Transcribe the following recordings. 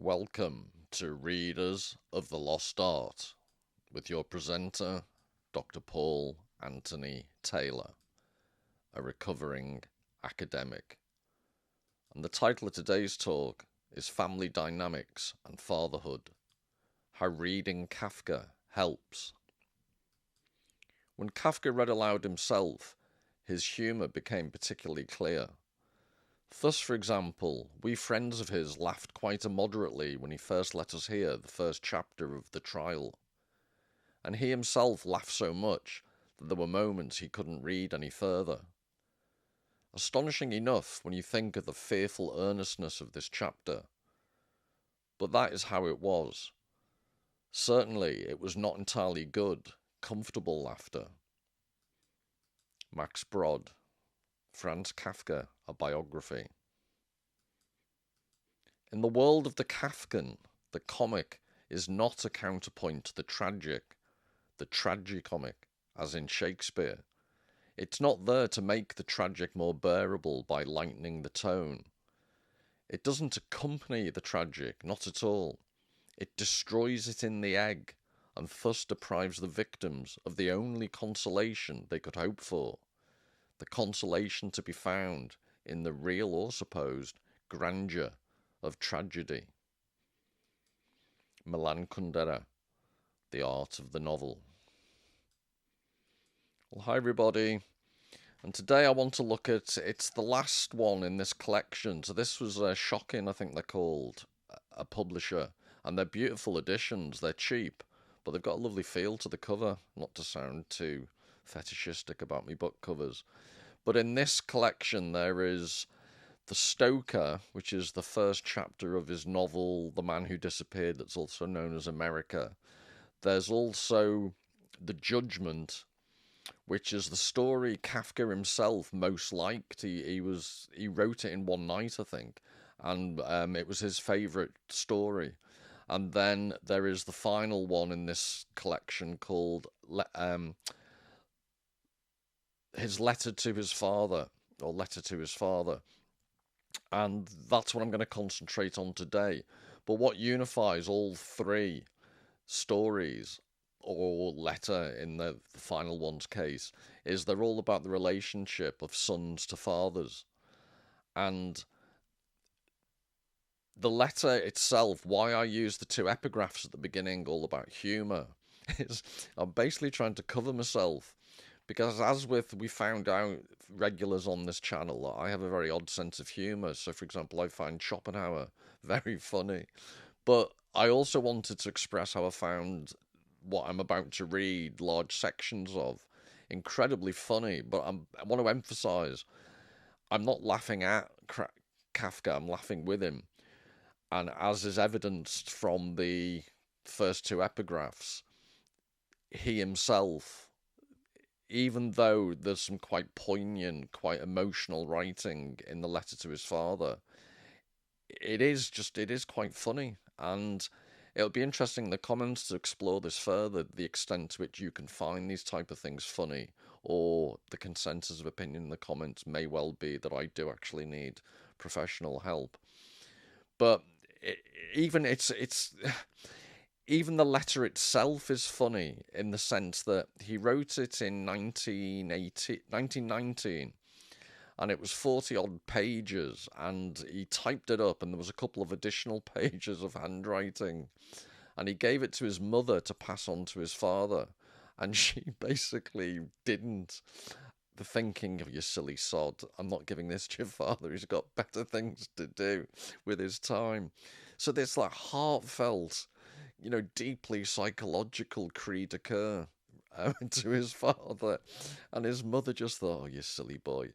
Welcome to Readers of the Lost Art with your presenter, Dr. Paul Anthony Taylor, a recovering academic. And the title of today's talk is Family Dynamics and Fatherhood: How Reading Kafka Helps. When Kafka read aloud himself, his humour became particularly clear. Thus, for example, we friends of his laughed quite immoderately when he first let us hear the first chapter of The Trial, and he himself laughed so much that there were moments he couldn't read any further. Astonishing enough when you think of the fearful earnestness of this chapter. But that is how it was. Certainly, it was not entirely good, comfortable laughter. Max Brod, Franz Kafka, a biography. In the world of the Kafkan, the comic is not a counterpoint to the tragicomic, as in Shakespeare. It's not there to make the tragic more bearable by lightening the tone. It doesn't accompany the tragic, not at all. It destroys it in the egg, and thus deprives the victims of the only consolation they could hope for, the consolation to be found in the real or supposed grandeur of tragedy. Milan Kundera, The Art of the Novel. Well, hi everybody, and today I want to look at, it's the last one in this collection. So this was Shocking, I think they're called, a publisher, and they're beautiful editions. They're cheap, but they've got a lovely feel to the cover, not to sound too fetishistic about me book covers. But in this collection there is The Stoker, which is the first chapter of his novel The Man Who Disappeared, that's also known as America. There's also The Judgment, which is the story Kafka himself most liked. He wrote it in one night, I think, and it was his favourite story. And then there is the final one in this collection called his letter to his father, or letter to his father. And that's what I'm going to concentrate on today. But what unifies all three stories, or letter in the final one's case, is they're all about the relationship of sons to fathers. And the letter itself, why I use the two epigraphs at the beginning, all about humour, is I'm basically trying to cover myself. Because as we found out, regulars on this channel, I have a very odd sense of humour. So, for example, I find Schopenhauer very funny. But I also wanted to express how I found what I'm about to read, large sections of, incredibly funny. But I want to emphasise, I'm not laughing at Kafka, I'm laughing with him. And as is evidenced from the first two epigraphs, he himself, even though there's some quite poignant, quite emotional writing in the letter to his father, it is quite funny. And it'll be interesting in the comments to explore this further, the extent to which you can find these type of things funny, or the consensus of opinion in the comments may well be that I do actually need professional help. But even even the letter itself is funny in the sense that he wrote it in 1919, and it was 40 odd pages, and he typed it up, and there was a couple of additional pages of handwriting, and he gave it to his mother to pass on to his father, and she basically didn't. The thinking of, you silly sod, I'm not giving this to your father, he's got better things to do with his time. So this like heartfelt, deeply psychological cri de coeur to his father, and his mother just thought, oh, you silly boy.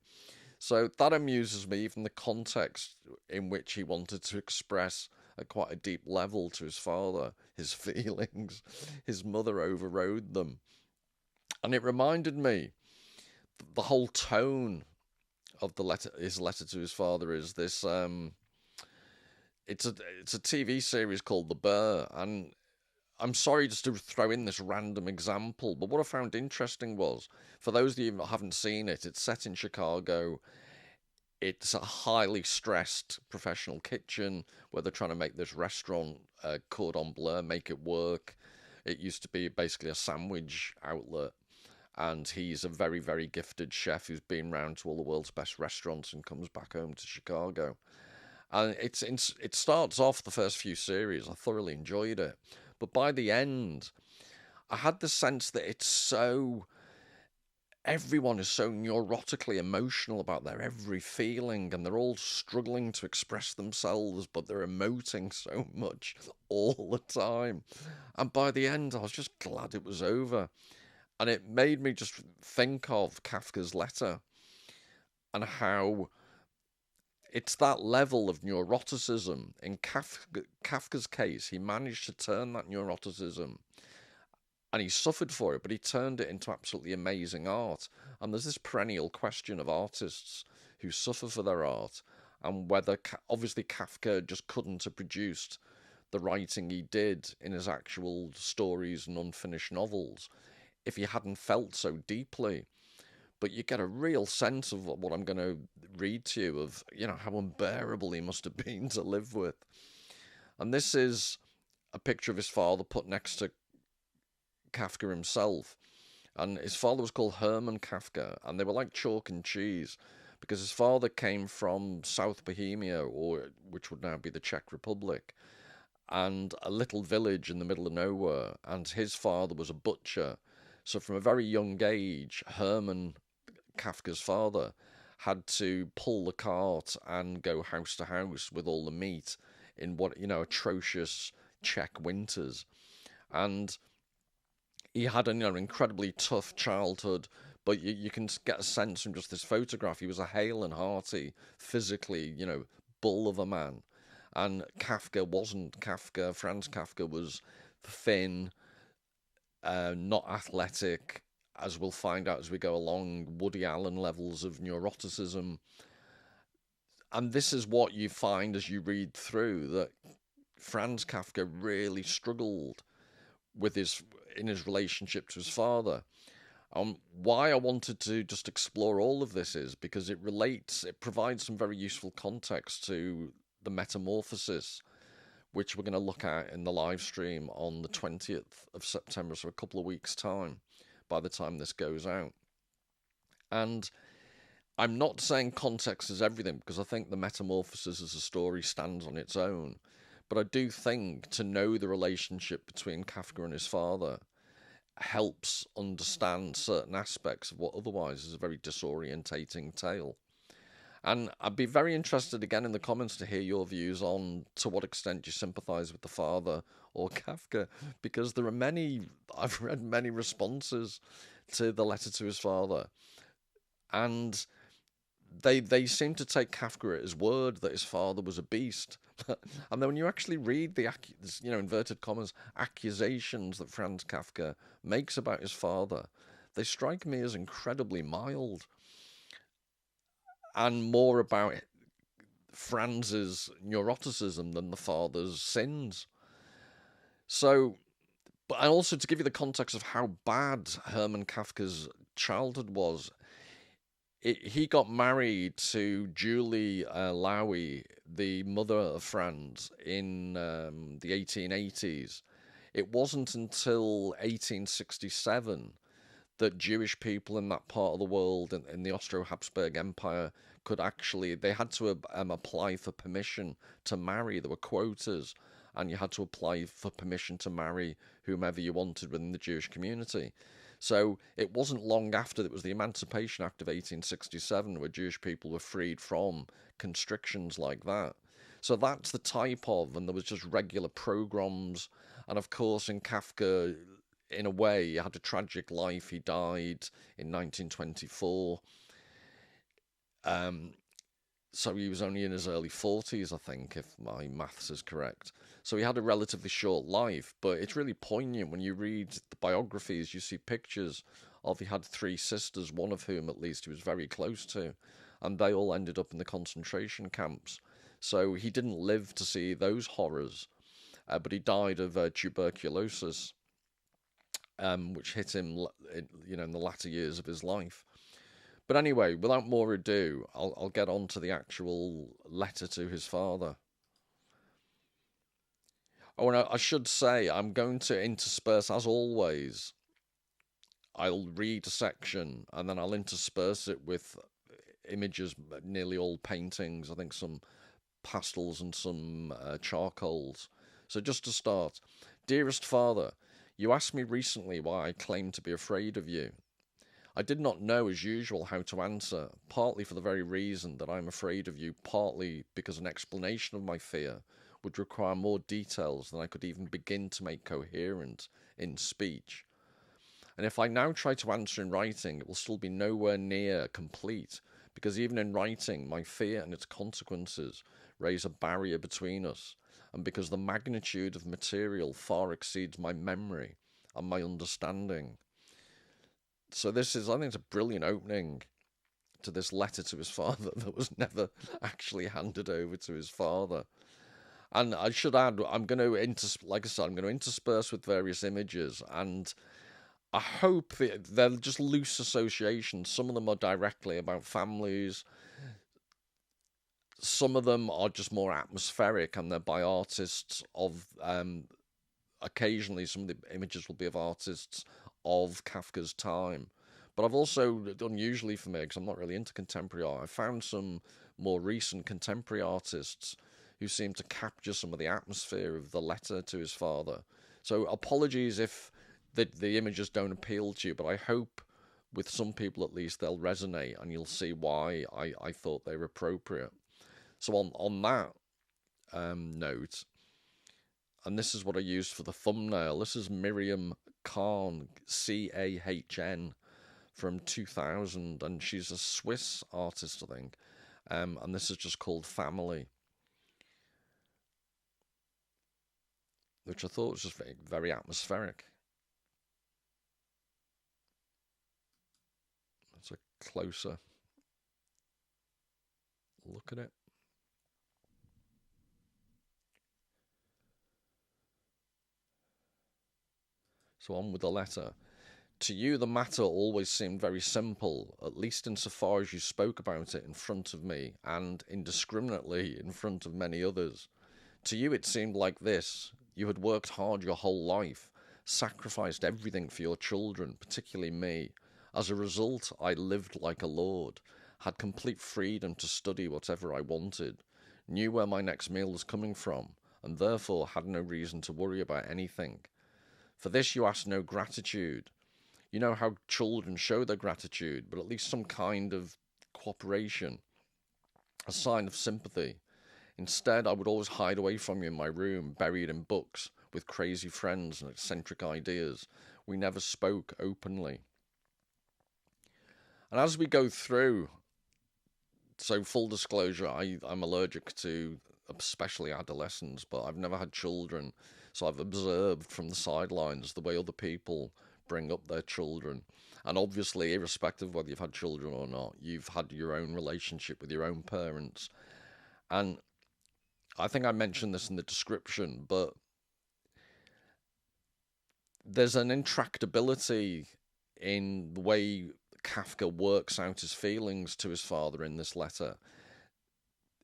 So that amuses me, even the context in which he wanted to express at quite a deep level to his father his feelings. His mother overrode them. And it reminded me, the whole tone of his letter to his father is this, it's a TV series called The Bear, and I'm sorry just to throw in this random example, but what I found interesting was, for those of you that haven't seen it, it's set in Chicago. It's a highly stressed professional kitchen where they're trying to make this restaurant, cordon bleu, make it work. It used to be basically a sandwich outlet, and he's a very, very gifted chef who's been round to all the world's best restaurants and comes back home to Chicago. And it starts off the first few series. I thoroughly enjoyed it, but by the end, I had the sense that it's so everyone is so neurotically emotional about their every feeling, and they're all struggling to express themselves, but they're emoting so much all the time. And by the end, I was just glad it was over. And it made me just think of Kafka's letter and how it's that level of neuroticism. In Kafka's case, he managed to turn that neuroticism, and he suffered for it, but he turned it into absolutely amazing art. And there's this perennial question of artists who suffer for their art, and whether, obviously, Kafka just couldn't have produced the writing he did in his actual stories and unfinished novels if he hadn't felt so deeply. But you get a real sense of what I'm going to read to you of, how unbearable he must have been to live with. And this is a picture of his father put next to Kafka himself. And his father was called Herman Kafka, and they were like chalk and cheese because his father came from South Bohemia, or which would now be the Czech Republic, and a little village in the middle of nowhere. And his father was a butcher. So from a very young age, Herman, Kafka's father, had to pull the cart and go house to house with all the meat in what, atrocious Czech winters. And he had an incredibly tough childhood, but you can get a sense from just this photograph. He was a hale and hearty, physically, bull of a man. And Kafka wasn't. Franz Kafka was thin, not athletic, as we'll find out as we go along, Woody Allen levels of neuroticism. And this is what you find as you read through, that Franz Kafka really struggled with his relationship to his father. Why I wanted to just explore all of this is because it provides some very useful context to the metamorphosis, which we're going to look at in the live stream on the 20th of September, so a couple of weeks' time by the time this goes out. And I'm not saying context is everything, because I think the metamorphosis as a story stands on its own. But I do think to know the relationship between Kafka and his father helps understand certain aspects of what otherwise is a very disorientating tale. And I'd be very interested again in the comments to hear your views on to what extent you sympathise with the father or Kafka, because I've read many responses to the letter to his father, and they seem to take Kafka at his word that his father was a beast. And then when you actually read the inverted commas accusations that Franz Kafka makes about his father, they strike me as incredibly mild and more about Franz's neuroticism than the father's sins. So, but also to give you the context of how bad Herman Kafka's childhood was, he got married to Julie Lowy, the mother of Franz, in the 1880s. It wasn't until 1867 that Jewish people in that part of the world, in the Austro-Habsburg Empire, they had to apply for permission to marry. There were quotas, and you had to apply for permission to marry whomever you wanted within the Jewish community. So it wasn't long after it was the Emancipation Act of 1867 where Jewish people were freed from constrictions like that. So that's the type of, and there was just regular pogroms. And of course, in Kafka, in a way, he had a tragic life. He died in 1924. So he was only in his early 40s, I think, if my maths is correct. So he had a relatively short life, but it's really poignant when you read the biographies. You see pictures of he had three sisters, one of whom at least he was very close to, and they all ended up in the concentration camps. So he didn't live to see those horrors, but he died of tuberculosis, which hit him, in the latter years of his life. But anyway, without more ado, I'll get on to the actual letter to his father. Oh, and I should say, I'm going to intersperse, as always, I'll read a section and then I'll intersperse it with images, nearly all paintings, I think some pastels and some charcoals. So just to start, dearest father, you asked me recently why I claim to be afraid of you. I did not know, as usual, how to answer, partly for the very reason that I am afraid of you, partly because an explanation of my fear would require more details than I could even begin to make coherent in speech. And if I now try to answer in writing, it will still be nowhere near complete, because even in writing, my fear and its consequences raise a barrier between us, and because the magnitude of material far exceeds my memory and my understanding. So this is, I think, it's a brilliant opening to this letter to his father that was never actually handed over to his father. And I should add, I'm going to, like I said, I'm going to intersperse with various images, and I hope that they're just loose associations. Some of them are directly about families. Some of them are just more atmospheric, and they're by artists of. Occasionally, some of the images will be of artists of Kafka's time. But I've also, unusually for me, because I'm not really into contemporary art, I found some more recent contemporary artists who seem to capture some of the atmosphere of the letter to his father. So apologies if the images don't appeal to you, but I hope with some people at least they'll resonate, and you'll see why I thought they were appropriate. So on that note, and this is what I used for the thumbnail. This is Miriam Kahn, Cahn, from 2000, and she's a Swiss artist, I think. And this is just called Family, which I thought was just very, very atmospheric. That's a closer look at it. So on with the letter. To you, the matter always seemed very simple, at least insofar as you spoke about it in front of me and indiscriminately in front of many others. To you, it seemed like this. You had worked hard your whole life, sacrificed everything for your children, particularly me. As a result, I lived like a lord, had complete freedom to study whatever I wanted, knew where my next meal was coming from, and therefore had no reason to worry about anything. For this you asked no gratitude. You know how children show their gratitude, but at least some kind of cooperation, a sign of sympathy. Instead, I would always hide away from you in my room, buried in books, with crazy friends and eccentric ideas. We never spoke openly. And as we go through, so full disclosure, I'm allergic to especially adolescents, but I've never had children. So I've observed from the sidelines the way other people bring up their children. And obviously, irrespective of whether you've had children or not, you've had your own relationship with your own parents. And I think I mentioned this in the description, but there's an intractability in the way Kafka works out his feelings to his father in this letter.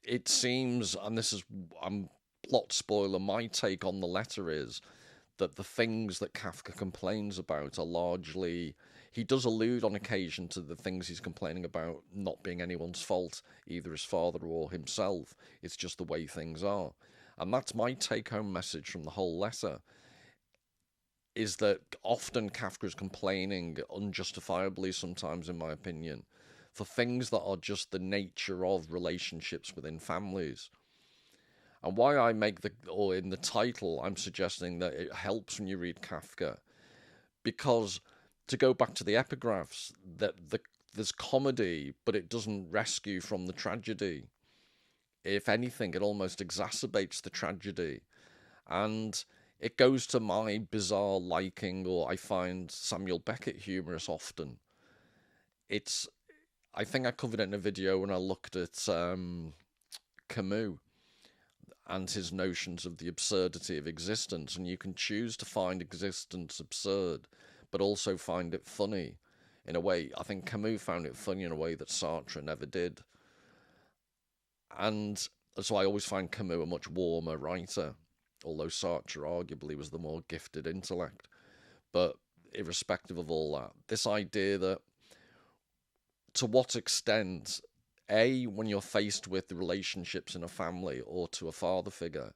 It seems, and this is, I'm plot spoiler, my take on the letter is that the things that Kafka complains about are largely, he does allude on occasion to the things he's complaining about not being anyone's fault, either his father or himself. It's just the way things are. And that's my take-home message from the whole letter, is that often Kafka is complaining, unjustifiably sometimes in my opinion, for things that are just the nature of relationships within families. And why I make or in the title, I'm suggesting that it helps when you read Kafka, because to go back to the epigraphs, that there's comedy, but it doesn't rescue from the tragedy. If anything, it almost exacerbates the tragedy. And it goes to my bizarre liking, or I find Samuel Beckett humorous often. I think I covered it in a video when I looked at Camus and his notions of the absurdity of existence, and you can choose to find existence absurd, but also find it funny. in a way. I think Camus found it funny in a way that Sartre never did. And so I always find Camus a much warmer writer, although Sartre arguably was the more gifted intellect. But irrespective of all that, this idea that to what extent, A, when you're faced with the relationships in a family or to a father figure,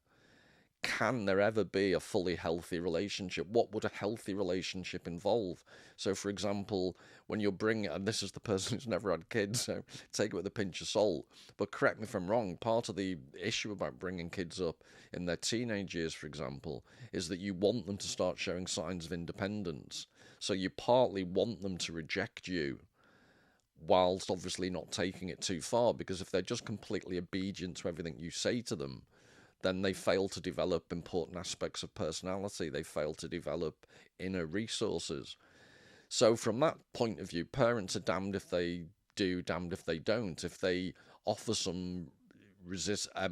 can there ever be a fully healthy relationship? What would a healthy relationship involve? So, for example, when you're bringing, and this is the person who's never had kids, so take it with a pinch of salt, but correct me if I'm wrong, part of the issue about bringing kids up in their teenage years, for example, is that you want them to start showing signs of independence. So you partly want them to reject you whilst obviously not taking it too far, because if they're just completely obedient to everything you say to them, then they fail to develop important aspects of personality. They fail to develop inner resources. So from that point of view, parents are damned if they do, damned if they don't. If they offer some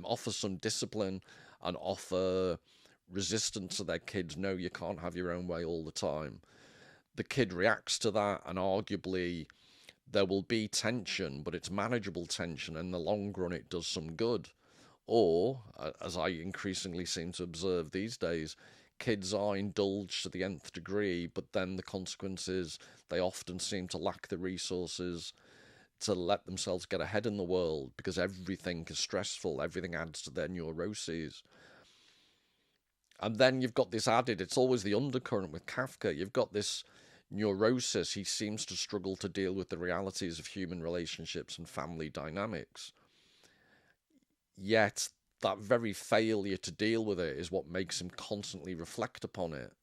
offer some discipline and offer resistance to their kids, no, you can't have your own way all the time. The kid reacts to that, and arguably there will be tension, but it's manageable tension. In the long run, it does some good. Or, as I increasingly seem to observe these days, kids are indulged to the nth degree, but then the consequence is they often seem to lack the resources to let themselves get ahead in the world because everything is stressful, everything adds to their neuroses. And then you've got this added, it's always the undercurrent with Kafka, you've got this neurosis. He seems to struggle to deal with the realities of human relationships and family dynamics. Yet that very failure to deal with it is what makes him constantly reflect upon it,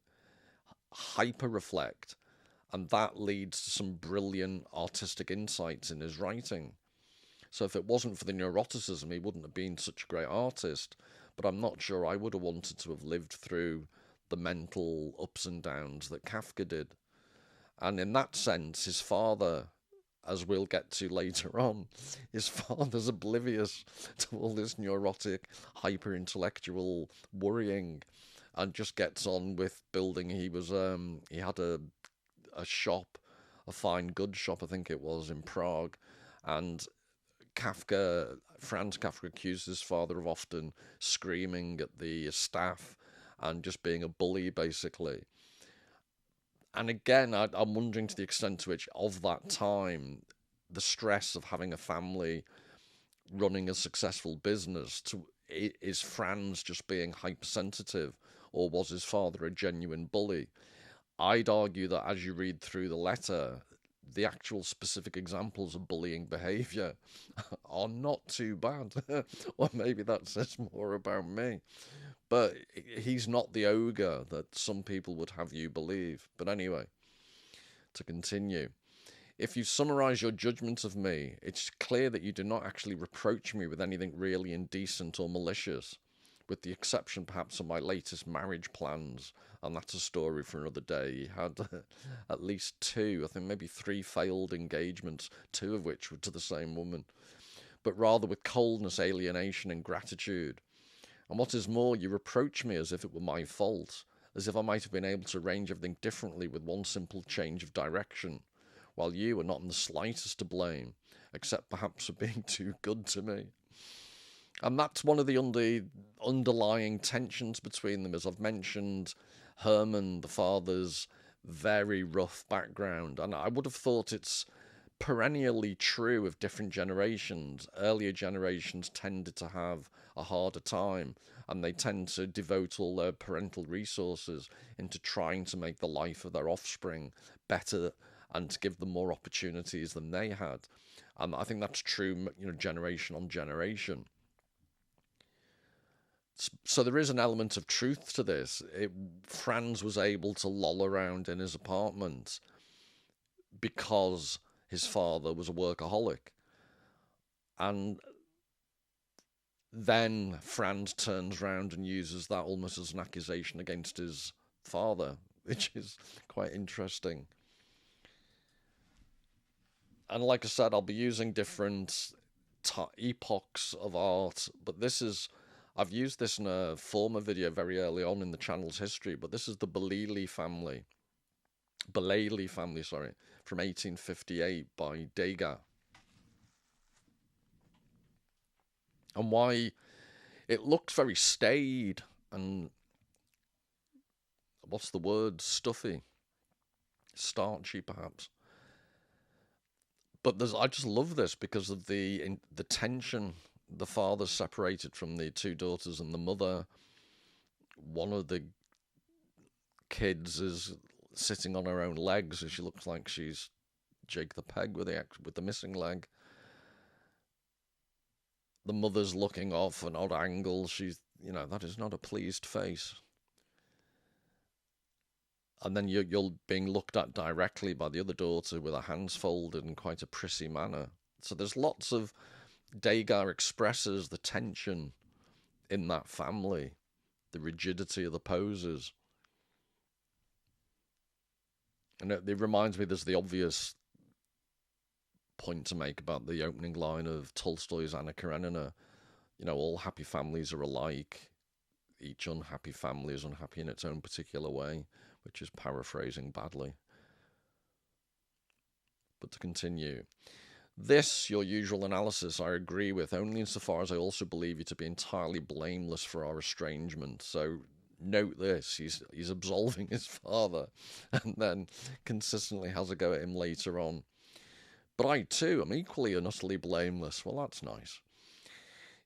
hyper reflect, and that leads to some brilliant artistic insights in his writing. So if it wasn't for the neuroticism, he wouldn't have been such a great artist, but I'm not sure I would have wanted to have lived through the mental ups and downs that Kafka did. And in that sense, his father, as we'll get to later on, his father's oblivious to all this neurotic, hyper-intellectual worrying, and just gets on with building. He had a shop, a fine goods shop, I think it was, in Prague, and Franz Kafka accused his father of often screaming at the staff and just being a bully, basically. And again, I'm wondering to the extent to which, of that time, the stress of having a family, running a successful business, is Franz just being hypersensitive, or was his father a genuine bully? I'd argue that as you read through the letter, the actual specific examples of bullying behaviour are not too bad. Or maybe that says more about me. But he's not the ogre that some people would have you believe. But anyway, to continue. If you summarise your judgment of me, it's clear that you do not actually reproach me with anything really indecent or malicious, with the exception perhaps of my latest marriage plans, and that's a story for another day. He had at least two, I think maybe three failed engagements, two of which were to the same woman, but rather with coldness, alienation, and gratitude. And what is more, you reproach me as if it were my fault, as if I might have been able to arrange everything differently with one simple change of direction, while you are not in the slightest to blame, except perhaps for being too good to me. And that's one of the underlying tensions between them. As I've mentioned, Herman, the father's very rough background, and I would have thought it's perennially true of different generations. Earlier generations tended to have a harder time, and they tend to devote all their parental resources into trying to make the life of their offspring better and to give them more opportunities than they had. And I think that's true, generation on generation. So there is an element of truth to this. Franz was able to loll around in his apartment because his father was a workaholic. And then Franz turns round and uses that almost as an accusation against his father, which is quite interesting. And like I said, I'll be using different epochs of art, but I've used this in a former video very early on in the channel's history, but this is the Belili family. Bellely family, sorry, from 1858 by Degas. And why it looks very staid and, what's the word, stuffy, starchy perhaps. But I just love this because of the tension. The father's separated from the two daughters, and the mother, one of the kids, is sitting on her own legs, and she looks like she's Jake the Peg with the missing leg. The mother's looking off an odd angle. That is not a pleased face. And then you're being looked at directly by the other daughter with her hands folded in quite a prissy manner. So there's lots of, Degas expresses the tension in that family, the rigidity of the poses. And it reminds me, there's the obvious point to make about the opening line of Tolstoy's Anna Karenina. All happy families are alike. Each unhappy family is unhappy in its own particular way, which is paraphrasing badly. But to continue, this, your usual analysis, I agree with, only insofar as I also believe you to be entirely blameless for our estrangement. So note this, he's absolving his father, and then consistently has a go at him later on. But I too am equally and utterly blameless. Well, that's nice.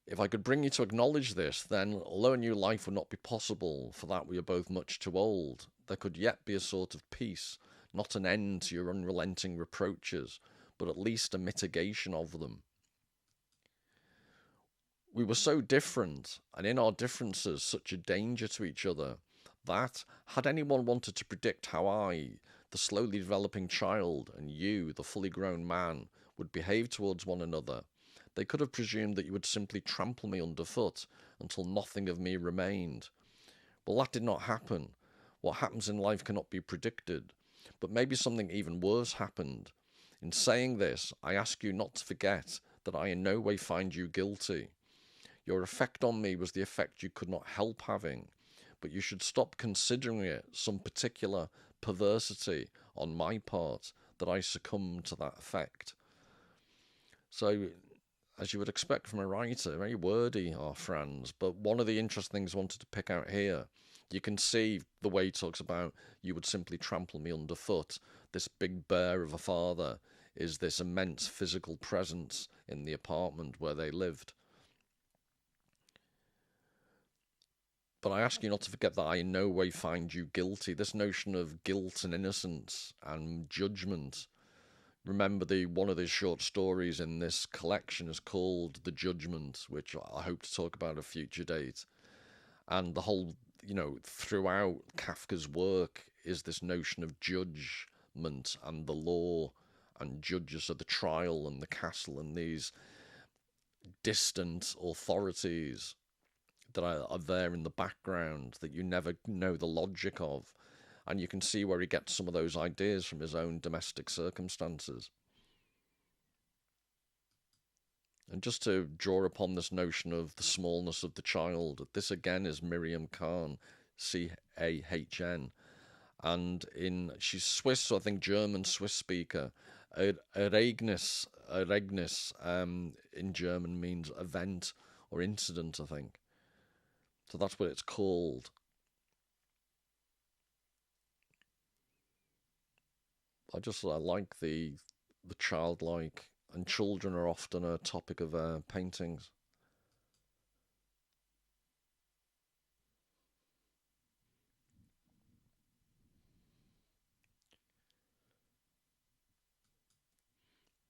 If I could bring you to acknowledge this, then, although a new life would not be possible, for that we are both much too old, there could yet be a sort of peace, not an end to your unrelenting reproaches, but at least a mitigation of them. We were so different, and in our differences such a danger to each other, that, had anyone wanted to predict how I, the slowly developing child, and you, the fully grown man, would behave towards one another, they could have presumed that you would simply trample me underfoot until nothing of me remained. Well, that did not happen. What happens in life cannot be predicted. But maybe something even worse happened. In saying this, I ask you not to forget that I in no way find you guilty. Your effect on me was the effect you could not help having, but you should stop considering it some particular perversity on my part that I succumbed to that effect. So, as you would expect from a writer, very wordy are Franz, but one of the interesting things I wanted to pick out here, you can see the way he talks about you would simply trample me underfoot. This big bear of a father is this immense physical presence in the apartment where they lived. But I ask you not to forget that I in no way find you guilty. This notion of guilt and innocence and judgment. Remember, one of his short stories in this collection is called The Judgment, which I hope to talk about at a future date. And the whole, throughout Kafka's work is this notion of judgment and the law and judges of the trial and the castle and these distant authorities that are there in the background that you never know the logic of. And you can see where he gets some of those ideas from his own domestic circumstances. And just to draw upon this notion of the smallness of the child, this again is Miriam Kahn, Cahn. And she's Swiss, so I think German, Swiss speaker. Ereignis in German means event or incident, I think. So that's what it's called. I like the childlike, and children are often a topic of paintings.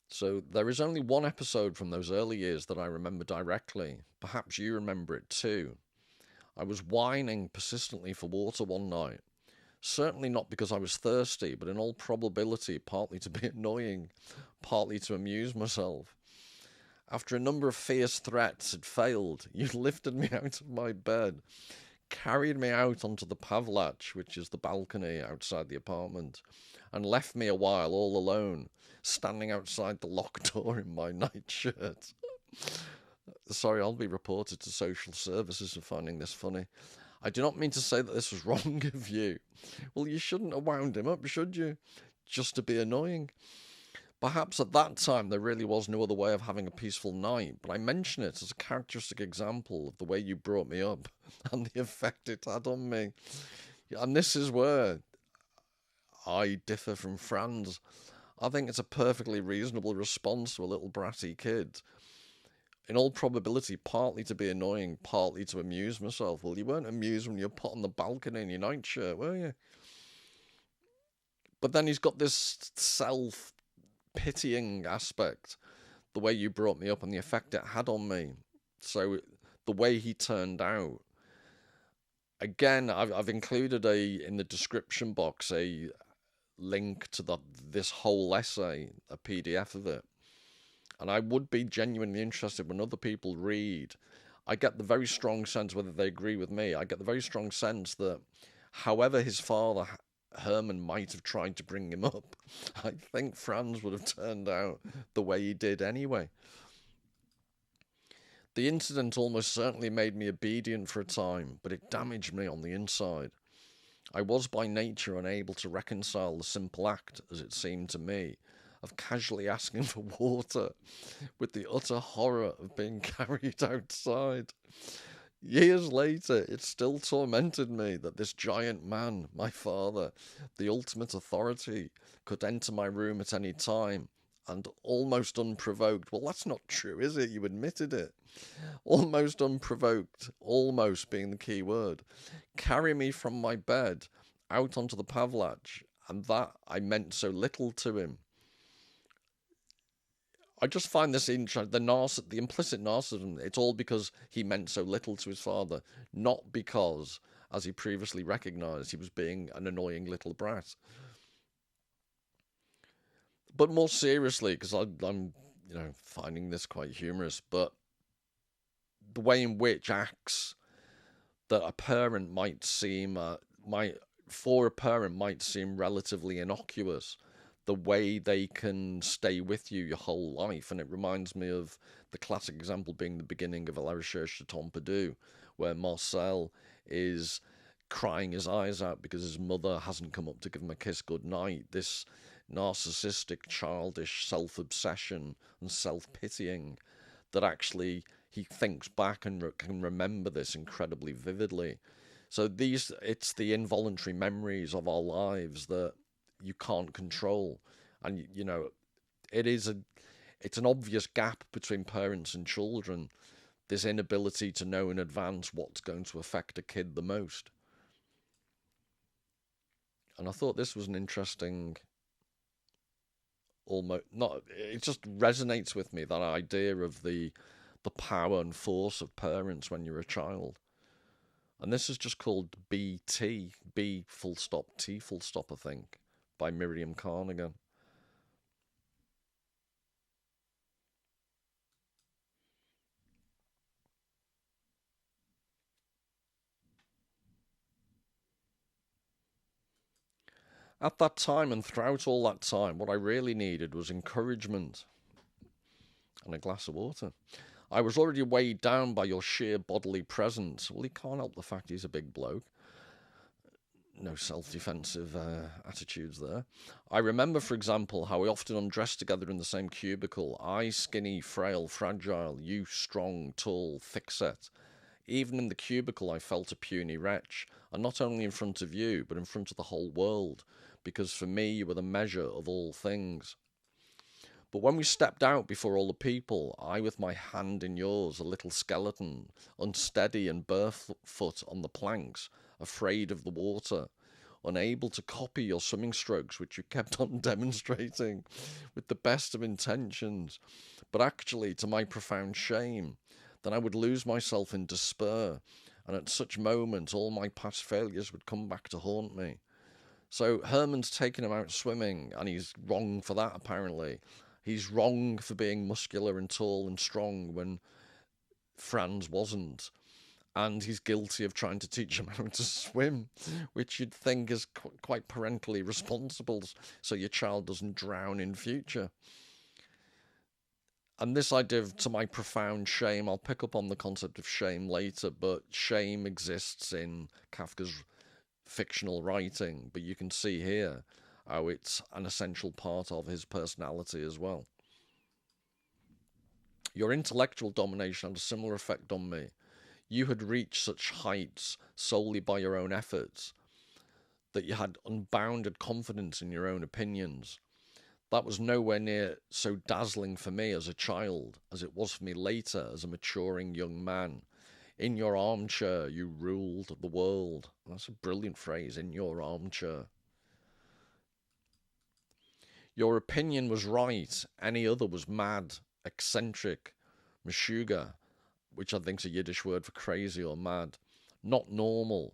So there is only one episode from those early years that I remember directly. Perhaps you remember it too. I was whining persistently for water one night. Certainly not because I was thirsty, but in all probability partly to be annoying, partly to amuse myself. After a number of fierce threats had failed, you lifted me out of my bed, carried me out onto the pavlatch, which is the balcony outside the apartment, and left me a while all alone, standing outside the locked door in my nightshirt. Sorry, I'll be reported to social services for finding this funny. I do not mean to say that this was wrong of you. Well, you shouldn't have wound him up, should you? Just to be annoying. Perhaps at that time there really was no other way of having a peaceful night, but I mention it as a characteristic example of the way you brought me up and the effect it had on me. And this is where I differ from Franz. I think it's a perfectly reasonable response to a little bratty kid. In all probability, partly to be annoying, partly to amuse myself. Well, you weren't amused when you were put on the balcony in your nightshirt, were you? But then he's got this self-pitying aspect, the way you brought me up and the effect it had on me. So the way he turned out. Again, I've included in the description box a link to this whole essay, a PDF of it. And I would be genuinely interested when other people read. I get the very strong sense, whether they agree with me, I get the very strong sense that however his father, Herman, might have tried to bring him up, I think Franz would have turned out the way he did anyway. The incident almost certainly made me obedient for a time, but it damaged me on the inside. I was by nature unable to reconcile the simple act, as it seemed to me, of casually asking for water with the utter horror of being carried outside. Years later, it still tormented me that this giant man, my father, the ultimate authority, could enter my room at any time and almost unprovoked, well, that's not true, is it? You admitted it. Almost unprovoked, almost being the key word, carry me from my bed out onto the pavlach, and that I meant so little to him. I just find this interesting. The implicit narcissism, it's all because he meant so little to his father, not because, as he previously recognised, he was being an annoying little brat. But more seriously, because I'm finding this quite humorous, but the way in which acts that a parent might seem for a parent might seem relatively innocuous, the way they can stay with you your whole life. And it reminds me of the classic example being the beginning of La Recherche de Pompidou, where Marcel is crying his eyes out because his mother hasn't come up to give him a kiss goodnight. This narcissistic, childish self-obsession and self-pitying that actually he thinks back and can remember this incredibly vividly. So it's the involuntary memories of our lives that you can't control, and it's an obvious gap between parents and children. This inability to know in advance what's going to affect a kid the most. And I thought this was an interesting, almost not. It just resonates with me, that idea of the power and force of parents when you're a child. And this is just called BT, B full stop, T full stop, I think, by Miriam Carnigan. At that time and throughout all that time, what I really needed was encouragement and a glass of water. I was already weighed down by your sheer bodily presence. Well, he can't help the fact he's a big bloke. No self-defensive attitudes there. I remember, for example, how we often undressed together in the same cubicle. I skinny, frail, fragile, you strong, tall, thick-set. Even in the cubicle I felt a puny wretch, and not only in front of you, but in front of the whole world, because for me you were the measure of all things. But when we stepped out before all the people, I with my hand in yours, a little skeleton, unsteady and barefoot on the planks, afraid of the water, unable to copy your swimming strokes, which you kept on demonstrating with the best of intentions, but actually, to my profound shame, then I would lose myself in despair, and at such moments all my past failures would come back to haunt me. So Herman's taken him out swimming, and he's wrong for that, apparently. He's wrong for being muscular and tall and strong when Franz wasn't. And he's guilty of trying to teach him how to swim, which you'd think is quite parentally responsible, so your child doesn't drown in future. And this idea of to my profound shame, I'll pick up on the concept of shame later, but shame exists in Kafka's fictional writing, but you can see here how it's an essential part of his personality as well. Your intellectual domination had a similar effect on me. You had reached such heights solely by your own efforts that you had unbounded confidence in your own opinions. That was nowhere near so dazzling for me as a child as it was for me later as a maturing young man. In your armchair, you ruled the world. That's a brilliant phrase, in your armchair. Your opinion was right, any other was mad, eccentric, meshuga, which I think is a Yiddish word for crazy or mad, not normal.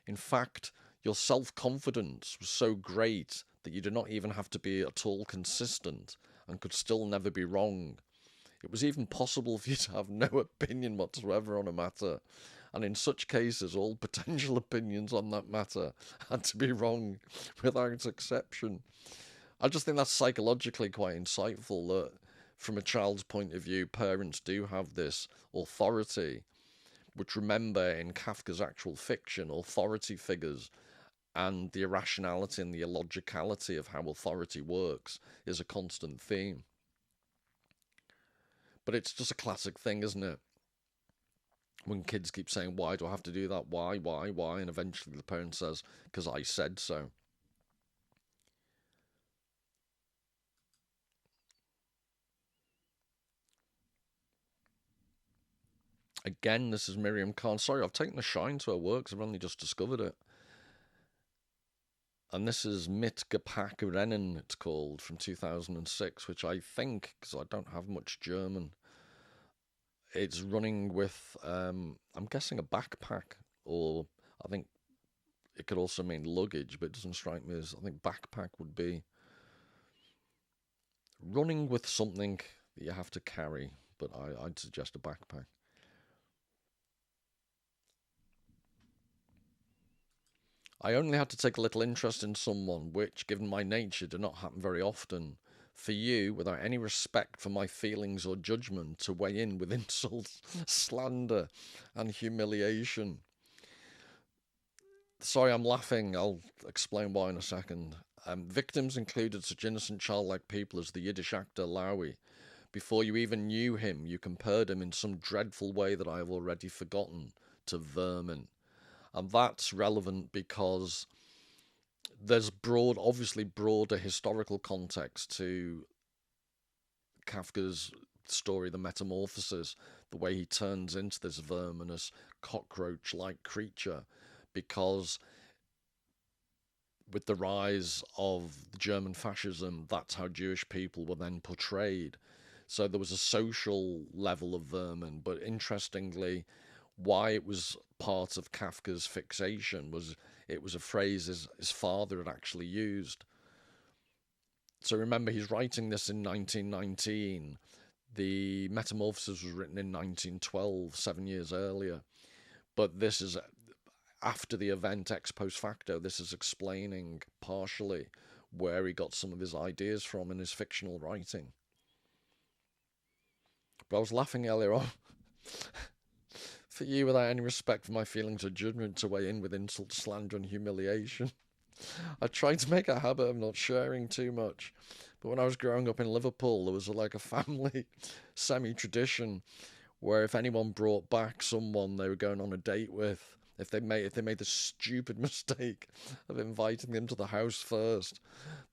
In fact, your self-confidence was so great that you did not even have to be at all consistent and could still never be wrong. It was even possible for you to have no opinion whatsoever on a matter, and in such cases all potential opinions on that matter had to be wrong without exception. I just think that's psychologically quite insightful that from a child's point of view, parents do have this authority, which, remember, in Kafka's actual fiction, authority figures and the irrationality and the illogicality of how authority works is a constant theme. But it's just a classic thing, isn't it? When kids keep saying, why do I have to do that? Why? And eventually the parent says, because I said so. Again, this is Miriam Khan. Sorry, I've taken a shine to her works. I've only just discovered it. And this is Mitgepäck Rennen, it's called, from 2006, which I think, because I don't have much German, it's running with, I'm guessing a backpack, or I think it could also mean luggage, but it doesn't strike me as, I think backpack would be running with something that you have to carry, but I'd suggest a backpack. I only had to take a little interest in someone, which, given my nature, did not happen very often. For you, without any respect for my feelings or judgment, to weigh in with insults, slander, and humiliation. Sorry, I'm laughing. I'll explain why in a second. Victims included such innocent childlike people as the Yiddish actor Lowy. Before you even knew him, you compared him in some dreadful way that I have already forgotten to vermin. And that's relevant because there's obviously broader historical context to Kafka's story, The Metamorphosis, the way he turns into this verminous, cockroach-like creature, because with the rise of German fascism, that's how Jewish people were then portrayed. So there was a social level of vermin, but interestingly, why it was part of Kafka's fixation was it was a phrase his father had actually used. So remember, he's writing this in 1919. The Metamorphosis was written in 1912, 7 years earlier. But this is after the event, ex post facto. This is explaining partially where he got some of his ideas from in his fictional writing. But I was laughing earlier on. For you, without any respect for my feelings or judgment, to weigh in with insult, slander, and humiliation. I tried to make a habit of not sharing too much, but when I was growing up in Liverpool, there was like a family semi-tradition where if anyone brought back someone they were going on a date with, if they made the stupid mistake of inviting them to the house first,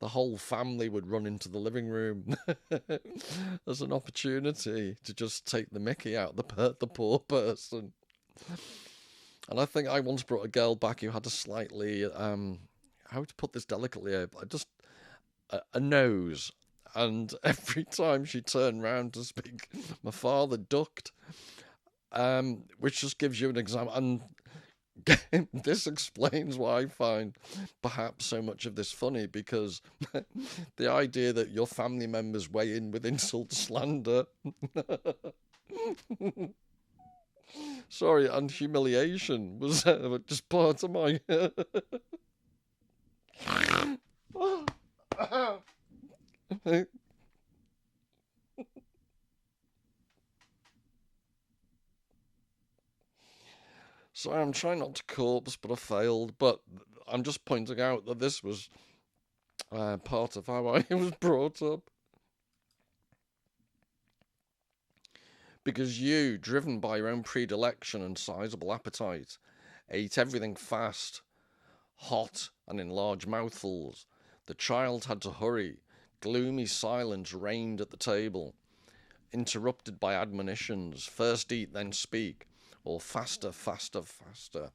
the whole family would run into the living room as an opportunity to just take the mickey out the poor person. And I think I once brought a girl back who had a slightly how to put this delicately, just a nose. And every time she turned round to speak, my father ducked, which just gives you an example. And this explains why I find perhaps so much of this funny, because the idea that your family members weigh in with insult, slander, sorry, and humiliation was just part of my... So I'm trying not to corpse, but I failed. But I'm just pointing out that this was part of how I was brought up. Because you, driven by your own predilection and sizable appetite, ate everything fast, hot, and in large mouthfuls. The child had to hurry. Gloomy silence reigned at the table, interrupted by admonitions, first eat, then speak, or faster, faster, faster,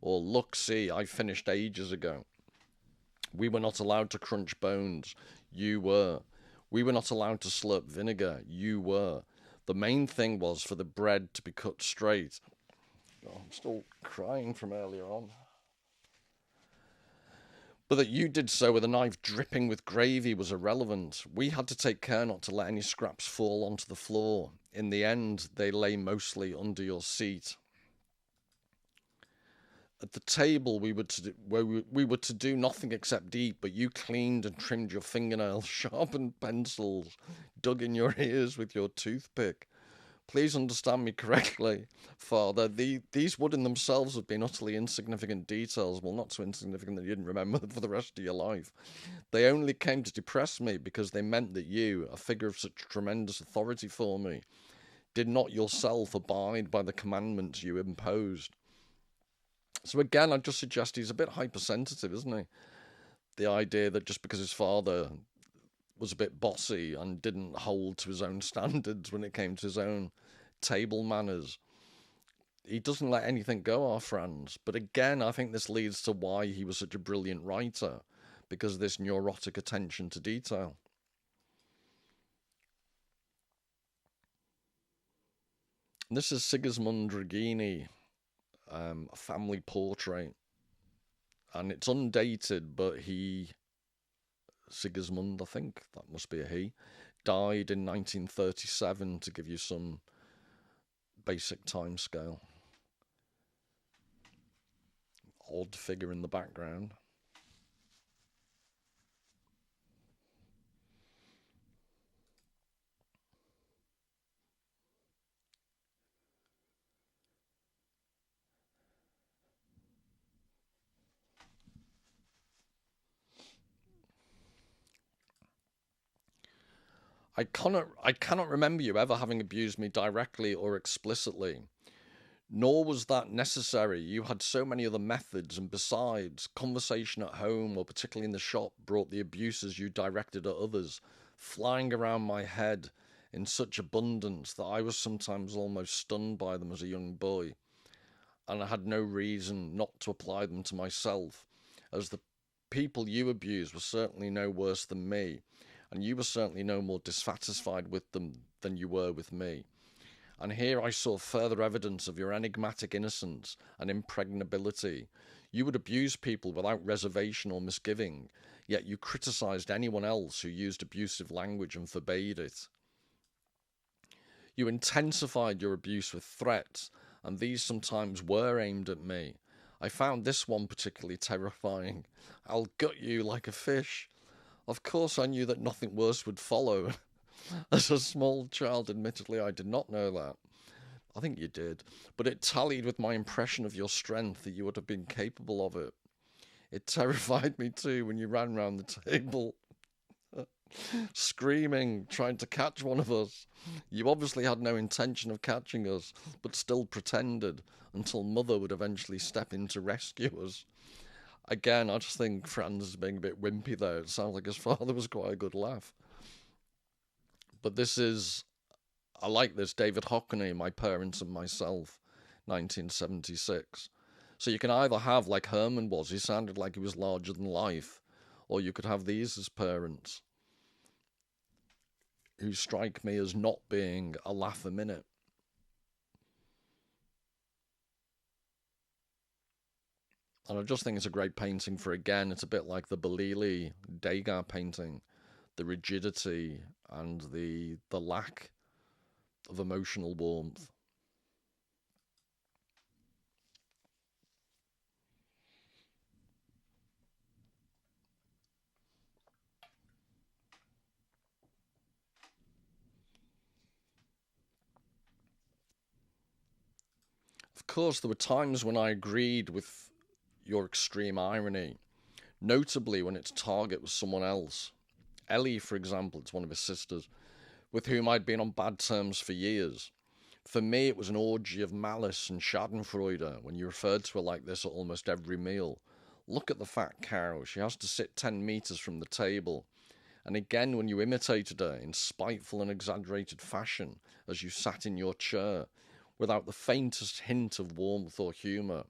or look, see, I finished ages ago. We were not allowed to crunch bones. You were. We were not allowed to slurp vinegar. You were. The main thing was for the bread to be cut straight. Oh, I'm still crying from earlier on. But that you did so with a knife dripping with gravy was irrelevant. We had to take care not to let any scraps fall onto the floor. In the end, they lay mostly under your seat. At the table, we were to do nothing except eat, but you cleaned and trimmed your fingernails, sharpened pencils, dug in your ears with your toothpick. Please understand me correctly, Father. These would in themselves have been utterly insignificant details, well, not so insignificant that you didn't remember them for the rest of your life. They only came to depress me because they meant that you, a figure of such tremendous authority for me, did not yourself abide by the commandments you imposed. So again, I'd just suggest he's a bit hypersensitive, isn't he? The idea that just because his father was a bit bossy and didn't hold to his own standards when it came to his own table manners, he doesn't let anything go, our Franz. But again, I think this leads to why he was such a brilliant writer, because of this neurotic attention to detail. And this is Sigismund Regini, a family portrait, and it's undated, but Sigismund, I think that must be a he, died in 1937, to give you some basic time scale. Odd figure in the background. I cannot remember you ever having abused me directly or explicitly. Nor was that necessary. You had so many other methods, and besides, conversation at home or particularly in the shop brought the abuses you directed at others flying around my head in such abundance that I was sometimes almost stunned by them as a young boy, and I had no reason not to apply them to myself, as the people you abused were certainly no worse than me, and you were certainly no more dissatisfied with them than you were with me. And here I saw further evidence of your enigmatic innocence and impregnability. You would abuse people without reservation or misgiving, yet you criticised anyone else who used abusive language and forbade it. You intensified your abuse with threats, and these sometimes were aimed at me. I found this one particularly terrifying. I'll gut you like a fish. Of course I knew that nothing worse would follow. As a small child, admittedly, I did not know that. I think you did. But it tallied with my impression of your strength that you would have been capable of it. It terrified me too when you ran round the table, screaming, trying to catch one of us. You obviously had no intention of catching us, but still pretended until Mother would eventually step in to rescue us. Again, I just think Franz is being a bit wimpy there. It sounds like his father was quite a good laugh. But I like this, David Hockney, My Parents and Myself, 1976. So you can either have, like Herman was, he sounded like he was larger than life, or you could have these as parents, who strike me as not being a laugh a minute. And I just think it's a great painting for, again, it's a bit like the Bellini Degas painting, the rigidity and the lack of emotional warmth. course, there were times when I agreed with your extreme irony, notably when its target was someone else. Ellie, for example, it's one of his sisters, with whom I'd been on bad terms for years. For me, it was an orgy of malice and schadenfreude when you referred to her like this at almost every meal. Look at the fat cow, she has to sit 10 metres from the table. And again, when you imitated her in spiteful and exaggerated fashion as you sat in your chair, without the faintest hint of warmth or humour,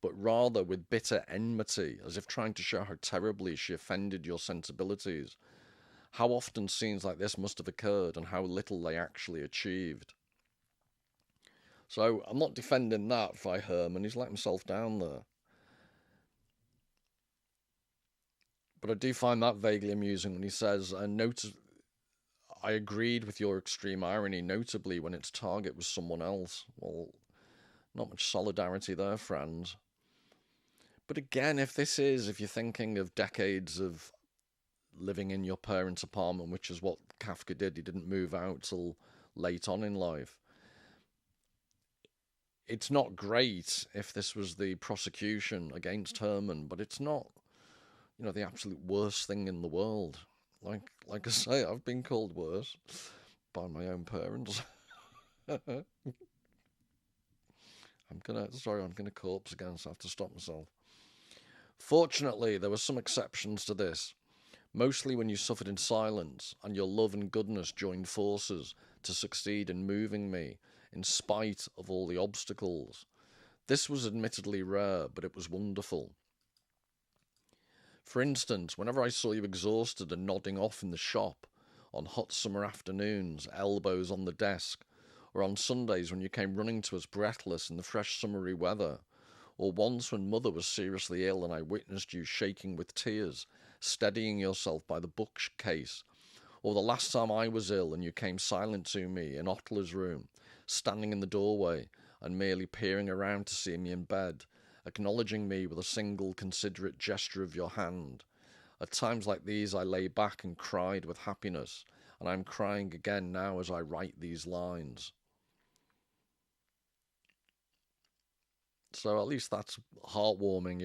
but rather with bitter enmity, as if trying to show how terribly she offended your sensibilities. How often scenes like this must have occurred, and how little they actually achieved. So I'm not defending that by Herman, he's let himself down there. But I do find that vaguely amusing when he says, I agreed with your extreme irony, notably when its target was someone else. Well, not much solidarity there, Franz. But again, if you're thinking of decades of living in your parents' apartment, which is what Kafka did, he didn't move out till late on in life. It's not great if this was the prosecution against Herman, but it's not, the absolute worst thing in the world. Like I say, I've been called worse by my own parents. I'm gonna corpse again, so I have to stop myself. Fortunately, there were some exceptions to this, mostly when you suffered in silence and your love and goodness joined forces to succeed in moving me in spite of all the obstacles. This was admittedly rare, but it was wonderful. For instance, whenever I saw you exhausted and nodding off in the shop, on hot summer afternoons, elbows on the desk, or on Sundays when you came running to us breathless in the fresh summery weather, or once when mother was seriously ill and I witnessed you shaking with tears, steadying yourself by the bookcase, or the last time I was ill and you came silent to me in Otla's room, standing in the doorway and merely peering around to see me in bed, acknowledging me with a single considerate gesture of your hand. At times like these I lay back and cried with happiness, and I'm crying again now as I write these lines. So at least that's heartwarming.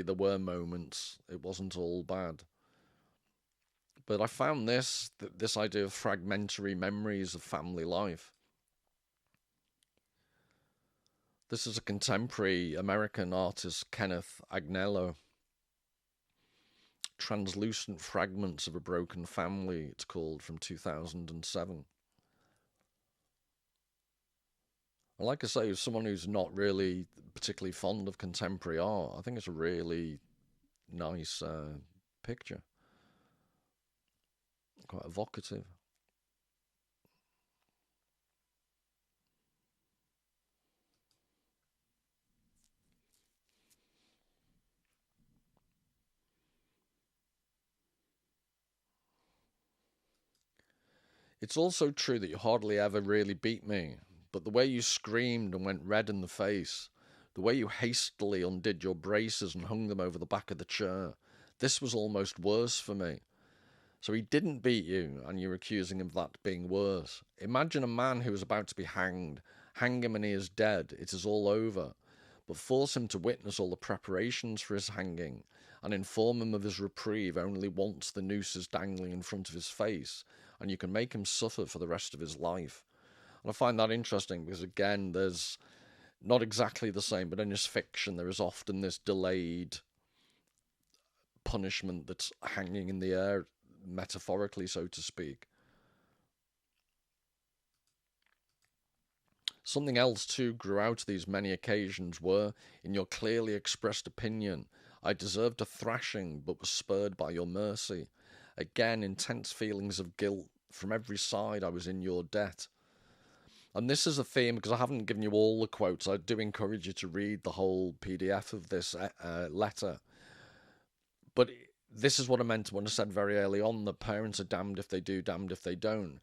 There were moments, it wasn't all bad. But I found this idea of fragmentary memories of family life. This is a contemporary American artist, Kenneth Agnello. Translucent Fragments of a Broken Family, it's called, from 2007. And like I say, as someone who's not really particularly fond of contemporary art, I think it's a really nice picture. Quite evocative. It's also true that you hardly ever really beat me, but the way you screamed and went red in the face, the way you hastily undid your braces and hung them over the back of the chair, this was almost worse for me. So he didn't beat you, and you're accusing him of that being worse. Imagine a man who is about to be hanged. Hang him and he is dead. It is all over. But force him to witness all the preparations for his hanging, and inform him of his reprieve only once the noose is dangling in front of his face, and you can make him suffer for the rest of his life. And I find that interesting because, again, there's not exactly the same, but in his fiction there is often this delayed punishment that's hanging in the air, metaphorically, so to speak. Something else too grew out of these many occasions were, in your clearly expressed opinion, I deserved a thrashing but was spurred by your mercy. Again, intense feelings of guilt. From every side I was in your debt. And this is a theme, because I haven't given you all the quotes. I do encourage you to read the whole PDF of this letter. But this is what I meant when I said very early on that parents are damned if they do, damned if they don't.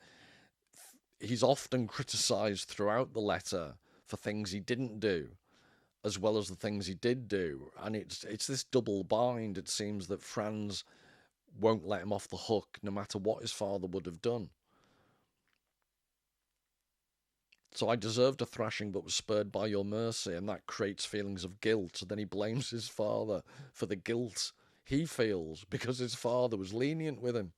He's often criticised throughout the letter for things he didn't do, as well as the things he did do. And it's this double bind. It seems that Franz won't let him off the hook no matter what his father would have done. So I deserved a thrashing but was spared by your mercy, and that creates feelings of guilt. And then he blames his father for the guilt he feels because his father was lenient with him.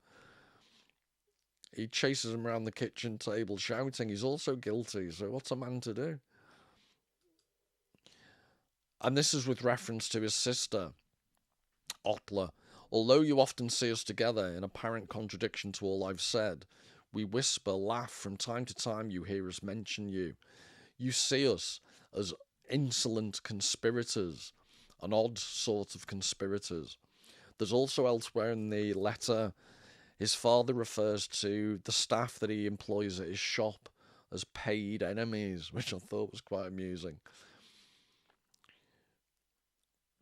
He chases him around the kitchen table shouting he's also guilty. So what's a man to do? And this is with reference to his sister, Otla. Although you often see us together, in apparent contradiction to all I've said, we whisper, laugh, from time to time you hear us mention you. You see us as insolent conspirators, an odd sort of conspirators. There's also elsewhere in the letter, his father refers to the staff that he employs at his shop as paid enemies, which I thought was quite amusing.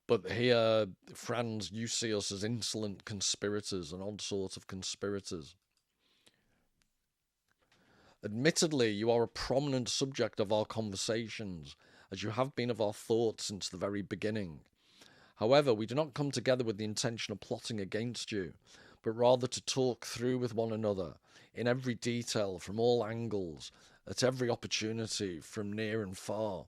But here, Franz, you see us as insolent conspirators, an odd sort of conspirators. Admittedly, you are a prominent subject of our conversations, as you have been of our thoughts since the very beginning. However, we do not come together with the intention of plotting against you, but rather to talk through with one another, in every detail, from all angles, at every opportunity, from near and far,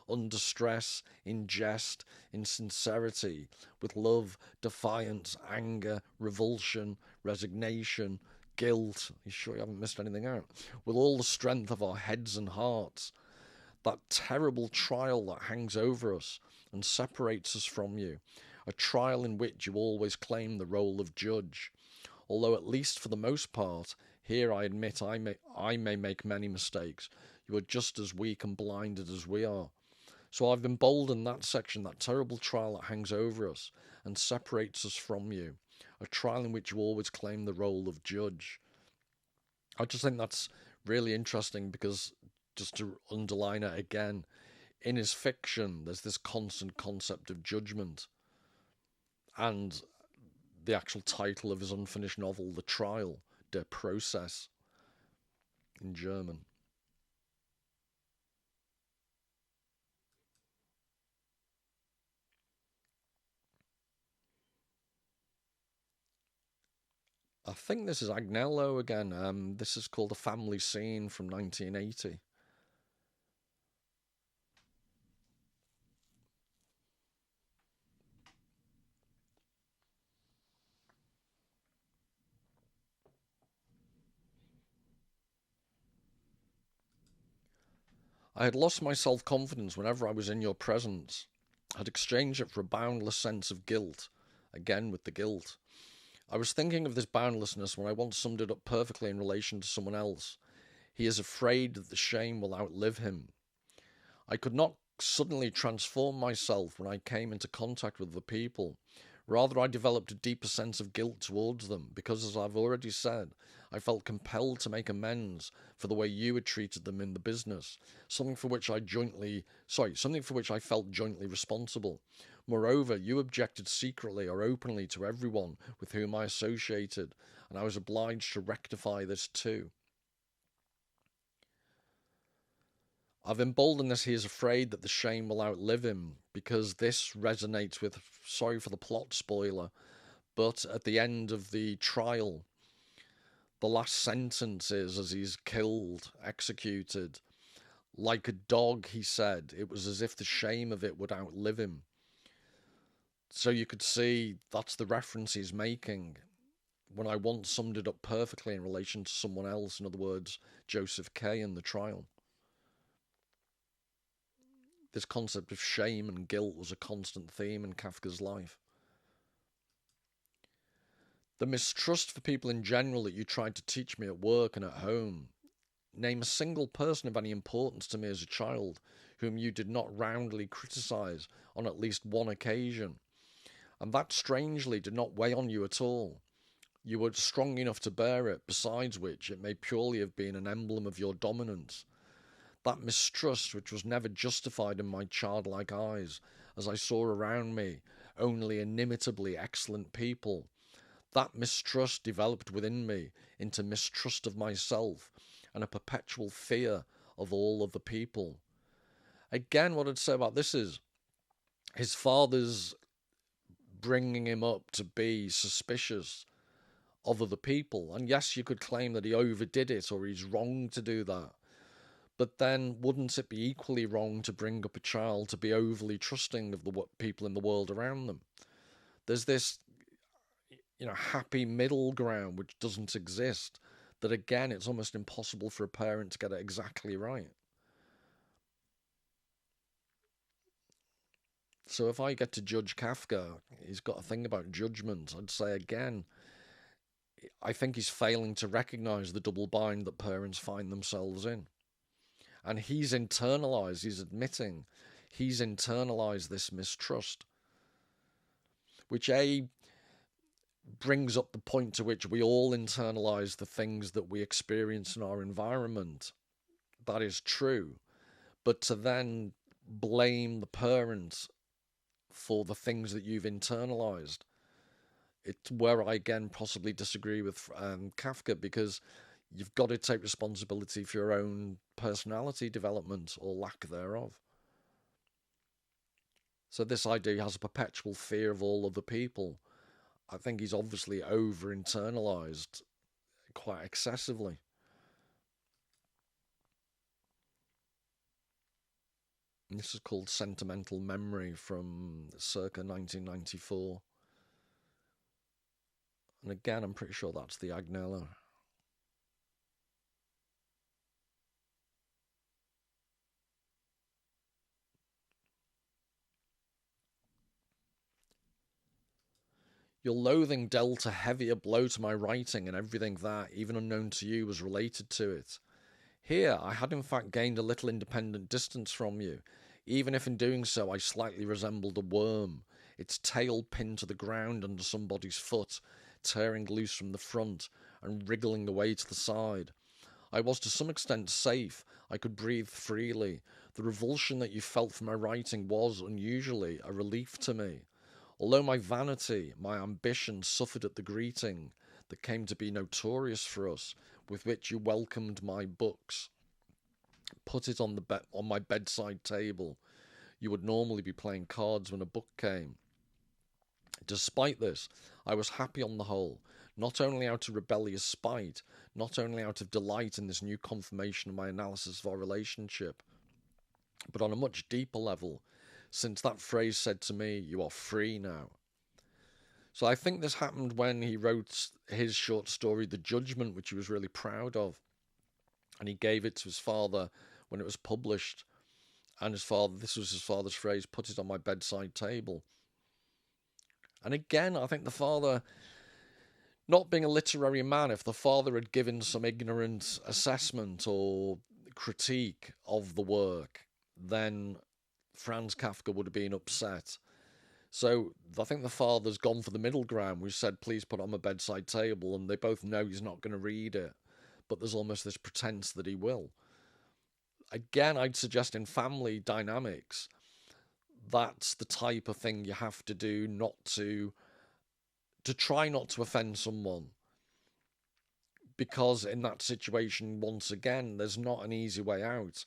under stress, in jest, in sincerity, with love, defiance, anger, revulsion, resignation, guilt. You sure you haven't missed anything out? With all the strength of our heads and hearts. That terrible trial that hangs over us and separates us from you. A trial in which you always claim the role of judge. Although at least for the most part, here I admit I may make many mistakes. You are just as weak and blinded as we are. So I've emboldened that section, that terrible trial that hangs over us and separates us from you. A trial in which you always claim the role of judge. I just think that's really interesting because, just to underline it again, in his fiction, there's this constant concept of judgment. And the actual title of his unfinished novel, The Trial, Der Prozess, in German. I think this is Agnello again. This is called A Family Scene from 1980. I had lost my self-confidence whenever I was in your presence. I had exchanged it for a boundless sense of guilt. Again with the guilt. I was thinking of this boundlessness when I once summed it up perfectly in relation to someone else. He is afraid that the shame will outlive him. I could not suddenly transform myself when I came into contact with the people. Rather, I developed a deeper sense of guilt towards them because, as I've already said, I felt compelled to make amends for the way you had treated them in the business, something for which I felt jointly responsible. Moreover, you objected secretly or openly to everyone with whom I associated, and I was obliged to rectify this too. I've emboldened this he is afraid that the shame will outlive him, because this resonates with, sorry for the plot spoiler, but at the end of the trial, the last sentence is, as he's killed, executed, like a dog, he said, it was as if the shame of it would outlive him. So you could see that's the reference he's making. When I once summed it up perfectly in relation to someone else, in other words, Joseph K. in the trial. This concept of shame and guilt was a constant theme in Kafka's life. The mistrust for people in general that you tried to teach me at work and at home. Name a single person of any importance to me as a child whom you did not roundly criticise on at least one occasion. And that strangely did not weigh on you at all. You were strong enough to bear it, besides which it may purely have been an emblem of your dominance. That mistrust which was never justified in my childlike eyes, as I saw around me only inimitably excellent people, that mistrust developed within me into mistrust of myself and a perpetual fear of all other people. Again, what I'd say about this is his father's bringing him up to be suspicious of other people. And yes, you could claim that he overdid it or he's wrong to do that. But then, wouldn't it be equally wrong to bring up a child to be overly trusting of the people in the world around them? There's this, happy middle ground which doesn't exist. That again, it's almost impossible for a parent to get it exactly right. So if I get to judge Kafka, he's got a thing about judgment. I'd say again, I think he's failing to recognize the double bind that parents find themselves in. And he's internalized, he's admitting, he's internalized this mistrust, which brings up the point to which we all internalize the things that we experience in our environment. That is true. But to then blame the parent for the things that you've internalized, it's where I again possibly disagree with Kafka, because you've got to take responsibility for your own personality development or lack thereof. So this idea he has a perpetual fear of all other people. I think he's obviously over internalized quite excessively. And this is called Sentimental Memory from circa 1994. And again, I'm pretty sure that's the Agnella. Your loathing dealt a heavier blow to my writing, and everything that, even unknown to you, was related to it. Here, I had in fact gained a little independent distance from you, even if in doing so I slightly resembled a worm, its tail pinned to the ground under somebody's foot, tearing loose from the front and wriggling away to the side. I was to some extent safe. I could breathe freely. The revulsion that you felt from my writing was, unusually, a relief to me. Although my vanity, my ambition suffered at the greeting that came to be notorious for us, with which you welcomed my books, put it on on my bedside table. You would normally be playing cards when a book came. Despite this, I was happy on the whole, not only out of rebellious spite, not only out of delight in this new confirmation of my analysis of our relationship, but on a much deeper level, since that phrase said to me, "You are free now." So I think this happened when he wrote his short story, The Judgment, which he was really proud of. And he gave it to his father when it was published. And his father, this was his father's phrase, put it on my bedside table. And again, I think the father, not being a literary man, if the father had given some ignorant assessment or critique of the work, then Franz Kafka would have been upset. So I think the father's gone for the middle ground. We said, please put it on my bedside table, and they both know he's not going to read it, but there's almost this pretense that he will. Again, I'd suggest in family dynamics, that's the type of thing you have to do, not to try not to offend someone. Because in that situation, once again, there's not an easy way out,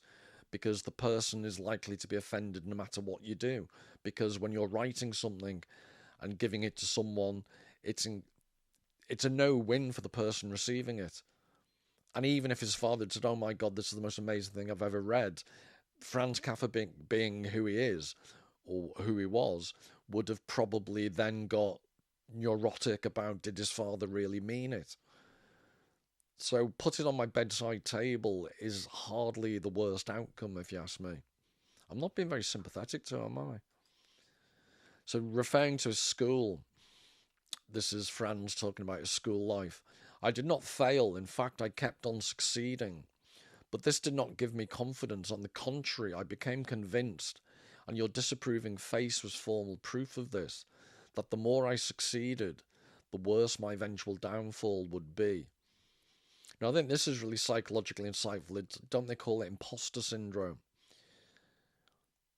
because the person is likely to be offended no matter what you do. Because when you're writing something and giving it to someone, it's a no-win for the person receiving it. And even if his father said, "Oh my God, this is the most amazing thing I've ever read," Franz Kafka, being who he is, or who he was, would have probably then got neurotic about, did his father really mean it? So put it on my bedside table is hardly the worst outcome, if you ask me. I'm not being very sympathetic to him, am I? So referring to his school, this is Franz talking about his school life. I did not fail. In fact, I kept on succeeding. But this did not give me confidence. On the contrary, I became convinced, and your disapproving face was formal proof of this, that the more I succeeded, the worse my eventual downfall would be. Now, I think this is really psychologically insightful. Don't they call it imposter syndrome?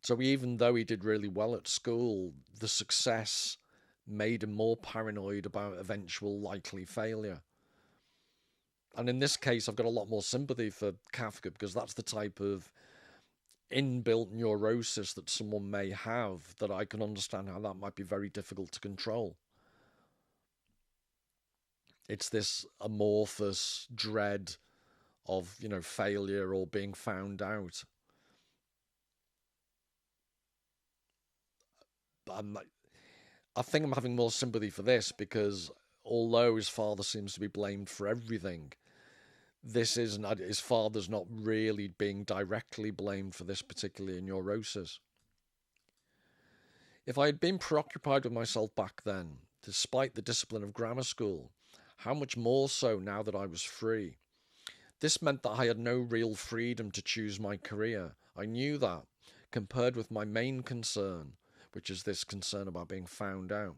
So even though he did really well at school, the success made him more paranoid about eventual likely failure. And in this case, I've got a lot more sympathy for Kafka, because that's the type of inbuilt neurosis that someone may have, that I can understand how that might be very difficult to control. It's this amorphous dread of, failure or being found out. I'm, I think I'm having more sympathy for this because although his father seems to be blamed for everything, this isn't, his father's not really being directly blamed for this particular neurosis. If I had been preoccupied with myself back then, despite the discipline of grammar school, how much more so now that I was free? This meant that I had no real freedom to choose my career. I knew that, compared with my main concern, which is this concern about being found out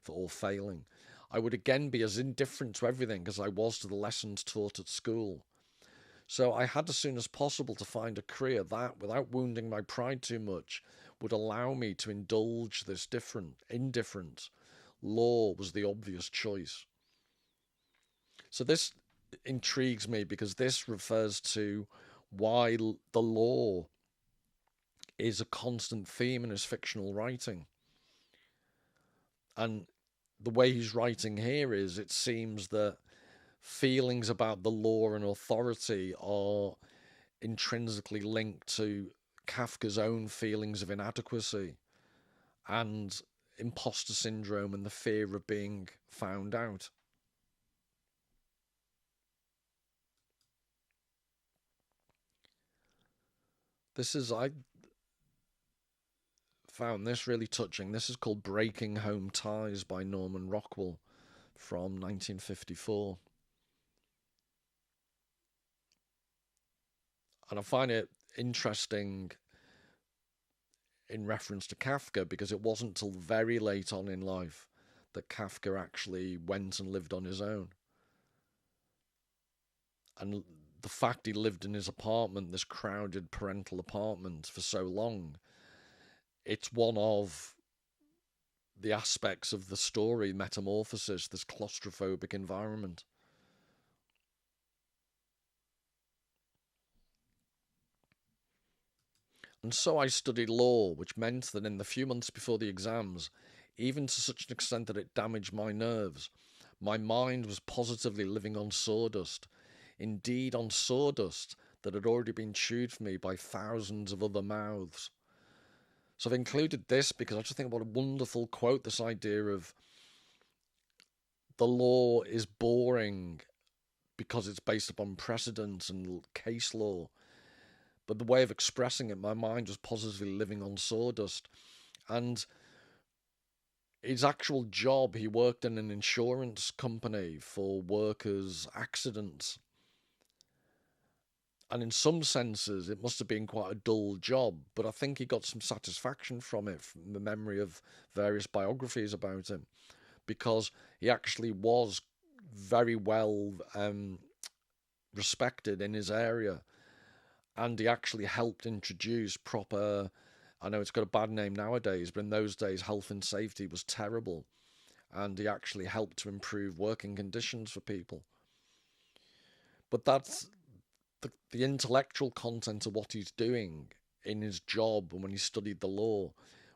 for all failing, I would again be as indifferent to everything as I was to the lessons taught at school. So I had as soon as possible to find a career that, without wounding my pride too much, would allow me to indulge this indifference. Law was the obvious choice. So this intrigues me because this refers to why the law is a constant theme in his fictional writing. And the way he's writing here is it seems that feelings about the law and authority are intrinsically linked to Kafka's own feelings of inadequacy and imposter syndrome and the fear of being found out. I found this really touching. This is called Breaking Home Ties by Norman Rockwell from 1954. And I find it interesting in reference to Kafka because it wasn't till very late on in life that Kafka actually went and lived on his own. And the fact he lived in his apartment, this crowded parental apartment, for so long, it's one of the aspects of the story, metamorphosis, this claustrophobic environment. And so I studied law, which meant that in the few months before the exams, even to such an extent that it damaged my nerves, my mind was positively living on sawdust. Indeed, on sawdust that had already been chewed for me by thousands of other mouths. So I've included this because I just think what a wonderful quote, this idea of the law is boring because it's based upon precedent and case law. But the way of expressing it, my mind was positively living on sawdust. And his actual job, he worked in an insurance company for workers' accidents. And in some senses, it must have been quite a dull job, but I think he got some satisfaction from it, from the memory of various biographies about him, because he actually was very well respected in his area, and he actually helped introduce proper. I know it's got a bad name nowadays, but in those days, health and safety was terrible, and he actually helped to improve working conditions for people. But that's the intellectual content of what he's doing in his job and when he studied the law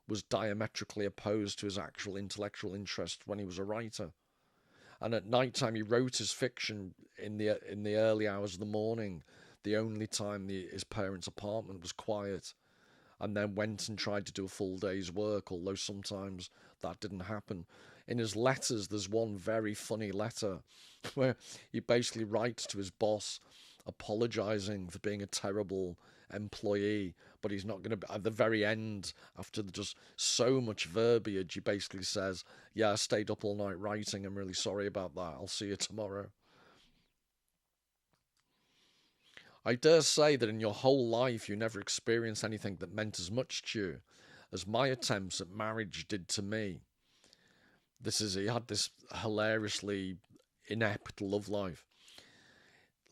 was diametrically opposed to his actual intellectual interest when he was a writer. And at night time, he wrote his fiction in the early hours of the morning, the only time his parents' apartment was quiet, and then went and tried to do a full day's work, although sometimes that didn't happen. In his letters, there's one very funny letter where he basically writes to his boss apologizing for being a terrible employee, but he's not going to. At the very end, after just so much verbiage, he basically says, "Yeah, I stayed up all night writing. I'm really sorry about that. I'll see you tomorrow." I dare say that in your whole life you never experienced anything that meant as much to you as my attempts at marriage did to me. He had this hilariously inept love life.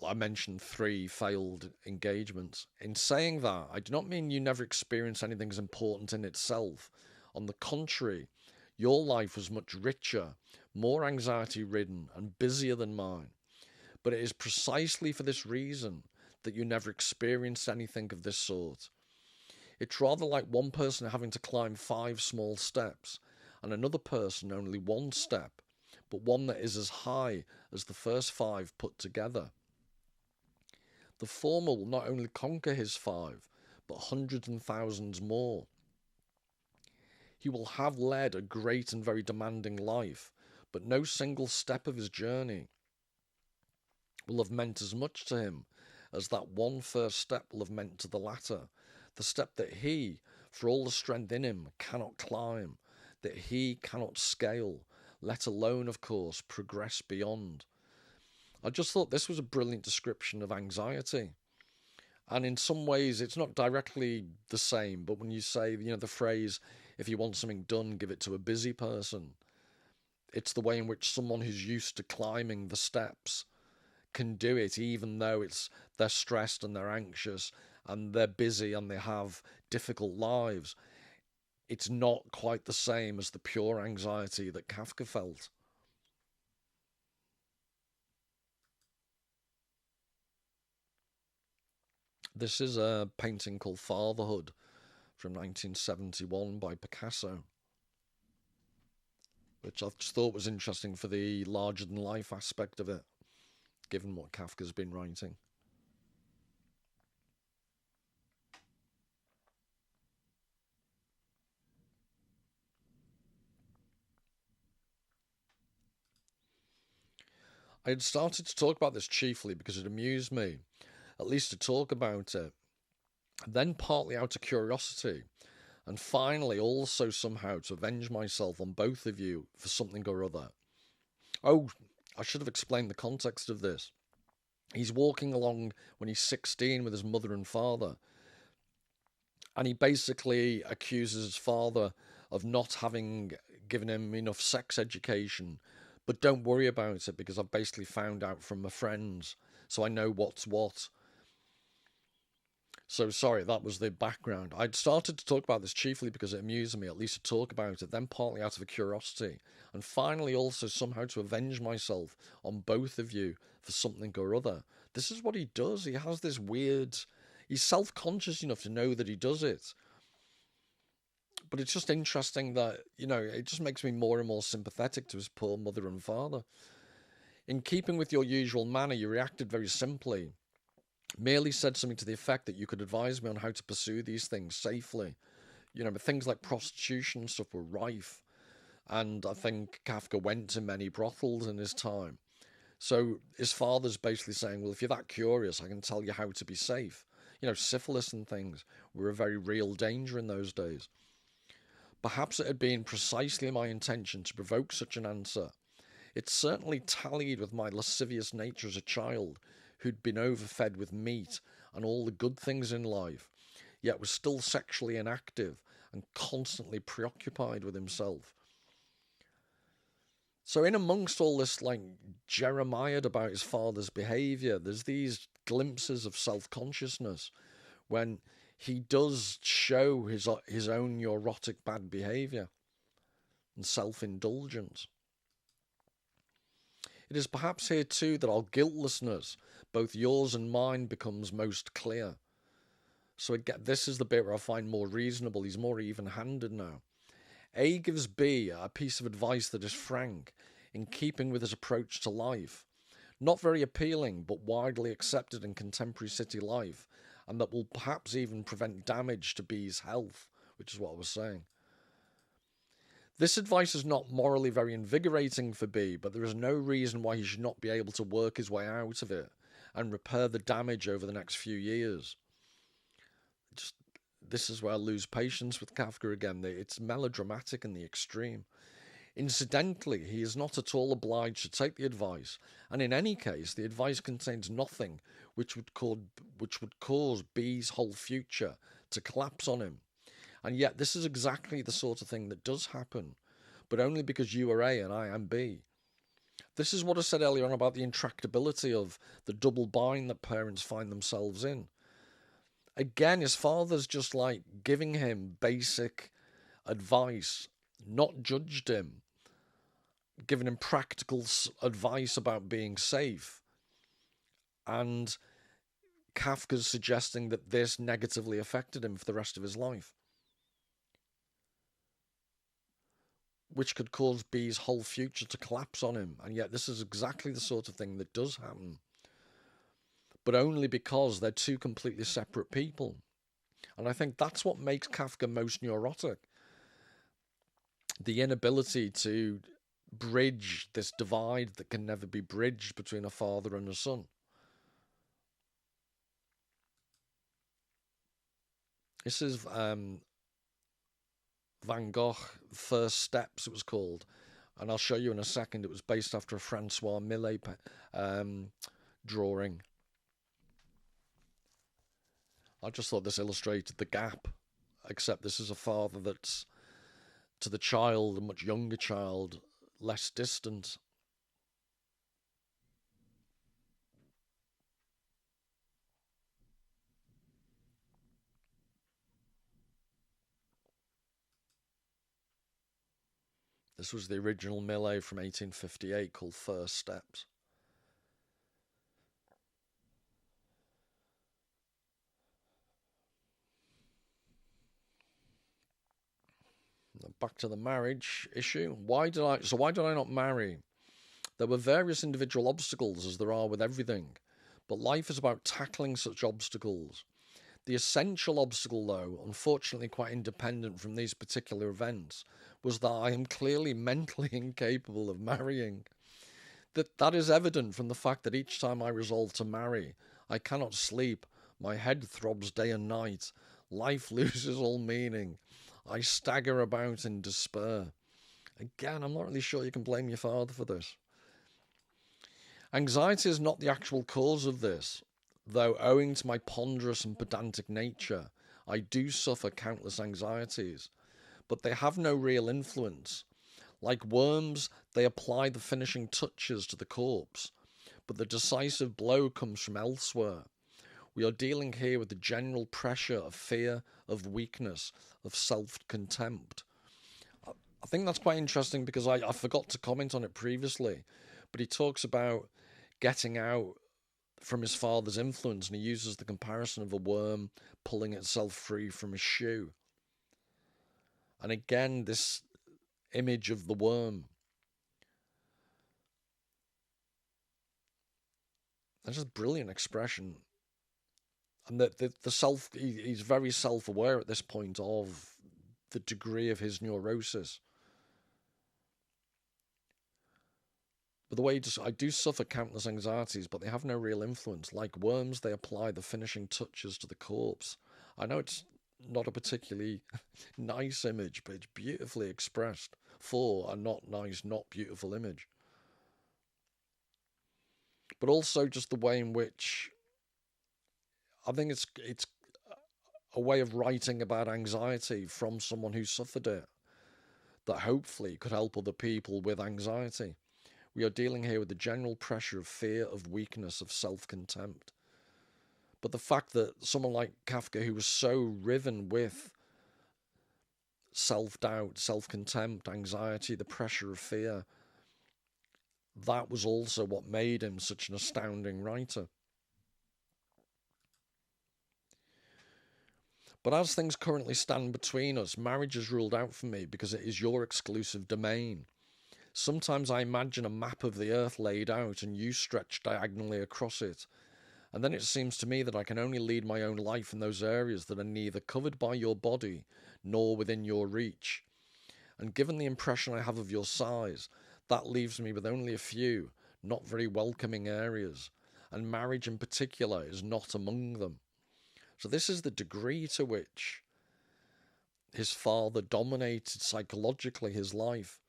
I mentioned 3 failed engagements. In saying that, I do not mean you never experienced anything as important in itself. On the contrary, your life was much richer, more anxiety ridden, and busier than mine. But it is precisely for this reason that you never experienced anything of this sort. It's rather like one person having to climb 5 small steps, and another person only 1 step, but one that is as high as the first 5 put together. The former will not only conquer his five, but hundreds and thousands more. He will have led a great and very demanding life, but no single step of his journey will have meant as much to him as that one first step will have meant to the latter, the step that he, for all the strength in him, cannot climb, that he cannot scale, let alone, of course, progress beyond. I just thought this was a brilliant description of anxiety. And in some ways, it's not directly the same, but when you say, the phrase, if you want something done, give it to a busy person, it's the way in which someone who's used to climbing the steps can do it, even though they're stressed and they're anxious and they're busy and they have difficult lives. It's not quite the same as the pure anxiety that Kafka felt. This is a painting called Fatherhood from 1971 by Picasso, which I just thought was interesting for the larger-than-life aspect of it, given what Kafka's been writing. I had started to talk about this chiefly because it amused me, at least to talk about it, then partly out of curiosity, and finally also somehow to avenge myself on both of you for something or other. Oh, I should have explained the context of this. He's walking along when he's 16 with his mother and father, and he basically accuses his father of not having given him enough sex education. But don't worry about it because I've basically found out from my friends, so I know what's what. So sorry, that was the background. I'd started to talk about this chiefly because it amused me, at least to talk about it, then partly out of a curiosity, and finally also somehow to avenge myself on both of you for something or other. This is what he does. He has this weird... He's self-conscious enough to know that he does it. But it's just interesting that, it just makes me more and more sympathetic to his poor mother and father. In keeping with your usual manner, you reacted very simply. Merely said something to the effect that you could advise me on how to pursue these things safely. But things like prostitution and stuff were rife. And I think Kafka went to many brothels in his time. So his father's basically saying, well, if you're that curious, I can tell you how to be safe. Syphilis and things were a very real danger in those days. Perhaps it had been precisely my intention to provoke such an answer. It certainly tallied with my lascivious nature as a child, who'd been overfed with meat and all the good things in life, yet was still sexually inactive and constantly preoccupied with himself. So in amongst all this Jeremiah about his father's behaviour, there's these glimpses of self-consciousness when he does show his own neurotic bad behaviour and self-indulgence. It is perhaps here too that our guiltlessness, both yours and mine, becomes most clear. So again, this is the bit where I find more reasonable. He's more even-handed now. A gives B a piece of advice that is frank, in keeping with his approach to life. Not very appealing, but widely accepted in contemporary city life, and that will perhaps even prevent damage to B's health, which is what I was saying. This advice is not morally very invigorating for B, but there is no reason why he should not be able to work his way out of it and repair the damage over the next few years. This is where I lose patience with Kafka again. It's melodramatic in the extreme. Incidentally, he is not at all obliged to take the advice, and in any case, the advice contains nothing which would cause B's whole future to collapse on him. And yet this is exactly the sort of thing that does happen, but only because you are A and I am B. This is what I said earlier on about the intractability of the double bind that parents find themselves in. Again, his father's just giving him basic advice, not judged him, giving him practical advice about being safe. And Kafka's suggesting that this negatively affected him for the rest of his life, which could cause B's whole future to collapse on him. And yet this is exactly the sort of thing that does happen. but only because they're two completely separate people. And I think that's what makes Kafka most neurotic. The inability to bridge this divide that can never be bridged between a father and a son. This is Van Gogh, First Steps, it was called. And I'll show you in a second. It was based after a Francois Millet drawing. I just thought this illustrated the gap, except this is a father that's, to the child, a much younger child, less distant. This was the original Millet from 1858 called First Steps. Back to the marriage issue. Why did I not marry? There were various individual obstacles, as there are with everything, but life is about tackling such obstacles. The essential obstacle, though, unfortunately quite independent from these particular events, was that I am clearly mentally incapable of marrying. That is evident from the fact that each time I resolve to marry, I cannot sleep, my head throbs day and night, life loses all meaning, I stagger about in despair. Again, I'm not really sure you can blame your father for this. Anxiety is not the actual cause of this, though owing to my ponderous and pedantic nature, I do suffer countless anxieties, but they have no real influence. Like worms, they apply the finishing touches to the corpse, but the decisive blow comes from elsewhere. We are dealing here with the general pressure of fear, of weakness, of self-contempt. I think that's quite interesting because I forgot to comment on it previously, but he talks about getting out from his father's influence, and he uses the comparison of a worm pulling itself free from a shoe. And again, this image of the worm. That's just a brilliant expression. And he's very self-aware at this point of the degree of his neurosis. But the way I do suffer countless anxieties, but they have no real influence. Like worms, they apply the finishing touches to the corpse. I know it's not a particularly nice image, but it's beautifully expressed for a not nice, not beautiful image. But also just the way in which I think it's a way of writing about anxiety from someone who suffered it that hopefully could help other people with anxiety. We are dealing here with the general pressure of fear, of weakness, of self-contempt. But the fact that someone like Kafka, who was so riven with self-doubt, self-contempt, anxiety, the pressure of fear, that was also what made him such an astounding writer. But as things currently stand between us, marriage is ruled out for me because it is your exclusive domain. Sometimes I imagine a map of the earth laid out and you stretched diagonally across it, and then it seems to me that I can only lead my own life in those areas that are neither covered by your body nor within your reach. And given the impression I have of your size, that leaves me with only a few, not very welcoming areas, and marriage in particular is not among them. So this is the degree to which his father dominated psychologically his life.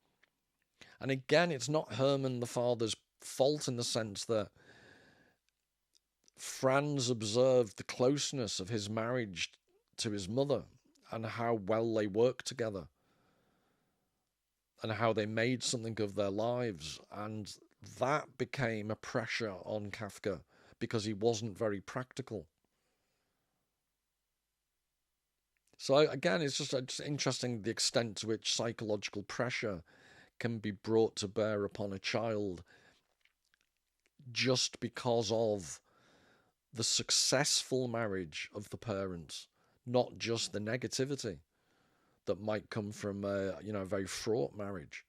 And again, it's not Herman the father's fault in the sense that Franz observed the closeness of his marriage to his mother and how well they worked together and how they made something of their lives. And that became a pressure on Kafka because he wasn't very practical. So again, it's just interesting the extent to which psychological pressure can be brought to bear upon a child just because of the successful marriage of the parents, not just the negativity that might come from a very fraught marriage.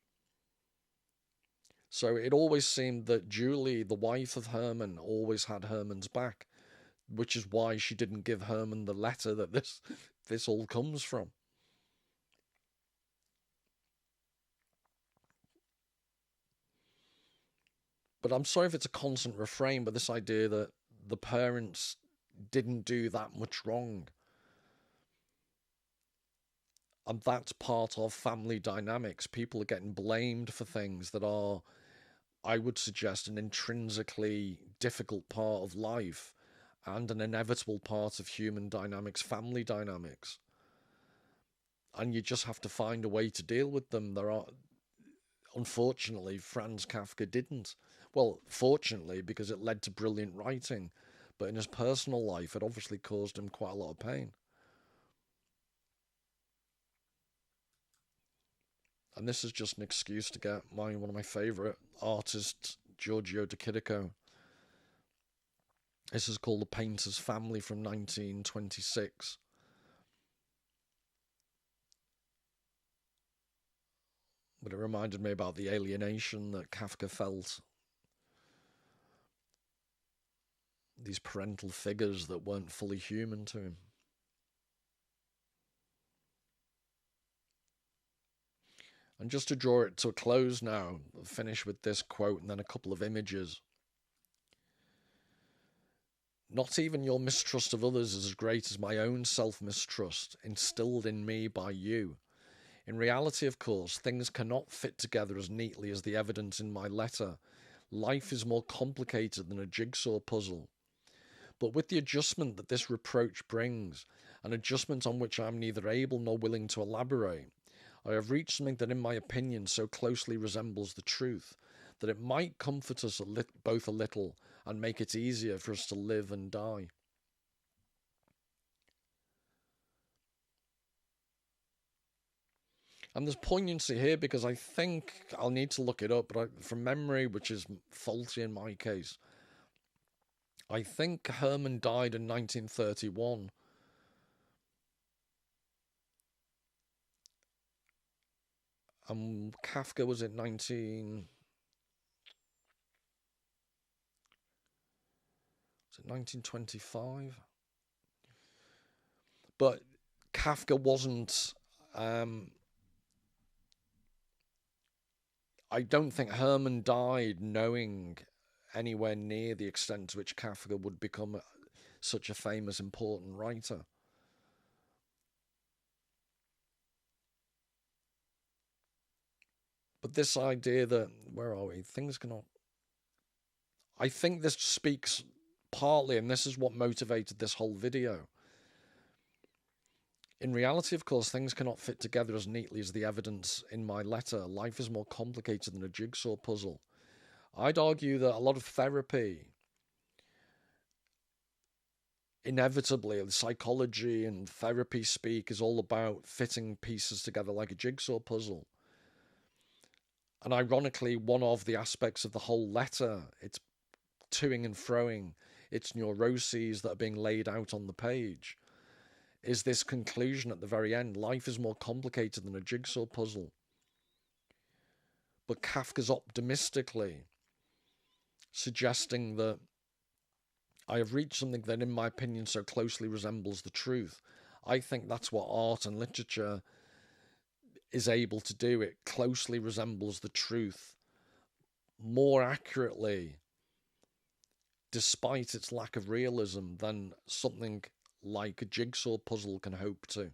So it always seemed that Julie, the wife of Herman, always had Herman's back, which is why she didn't give Herman the letter that this all comes from. But I'm sorry if it's a constant refrain, but this idea that the parents didn't do that much wrong. And that's part of family dynamics. People are getting blamed for things that are, I would suggest, an intrinsically difficult part of life and an inevitable part of human dynamics, family dynamics. And you just have to find a way to deal with them. Unfortunately, Franz Kafka didn't. Well, fortunately, because it led to brilliant writing. But in his personal life, it obviously caused him quite a lot of pain. And this is just an excuse to get one of my favourite artists, Giorgio de Chirico. This is called The Painter's Family from 1926. But it reminded me about the alienation that Kafka felt. These parental figures that weren't fully human to him. And just to draw it to a close now, I'll finish with this quote and then a couple of images. Not even your mistrust of others is as great as my own self-mistrust, instilled in me by you. In reality, of course, things cannot fit together as neatly as the evidence in my letter. Life is more complicated than a jigsaw puzzle. But with the adjustment that this reproach brings, an adjustment on which I am neither able nor willing to elaborate, I have reached something that in my opinion so closely resembles the truth, that it might comfort us both a little and make it easier for us to live and die. And there's poignancy here because I think, I'll need to look it up, but from memory, which is faulty in my case, I think Herman died in 1931. And Kafka was in 1925? But Kafka wasn't... I don't think Herman died knowing anywhere near the extent to which Kafka would become such a famous, important writer. But this idea that, where are we? Things cannot... I think this speaks partly, and this is what motivated this whole video. In reality, of course, things cannot fit together as neatly as the evidence in my letter. Life is more complicated than a jigsaw puzzle. I'd argue that a lot of therapy, inevitably, psychology and therapy speak is all about fitting pieces together like a jigsaw puzzle. And ironically, one of the aspects of the whole letter, it's toing and froing, its neuroses that are being laid out on the page, is this conclusion at the very end. Life is more complicated than a jigsaw puzzle. But Kafka's optimistically suggesting that I have reached something that, in my opinion, so closely resembles the truth. I think that's what art and literature is able to do. It closely resembles the truth more accurately, despite its lack of realism, than something like a jigsaw puzzle can hope to.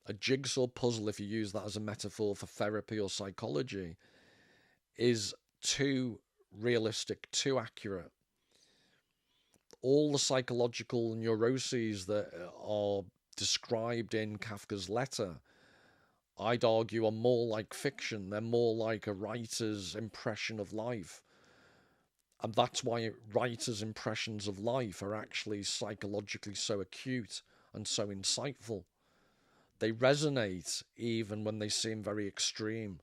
A jigsaw puzzle, if you use that as a metaphor for therapy or psychology, is too realistic, too accurate. All the psychological neuroses that are described in Kafka's letter, I'd argue, are more like fiction. They're more like a writer's impression of life. And that's why writers' impressions of life are actually psychologically so acute and so insightful. They resonate even when they seem very extreme.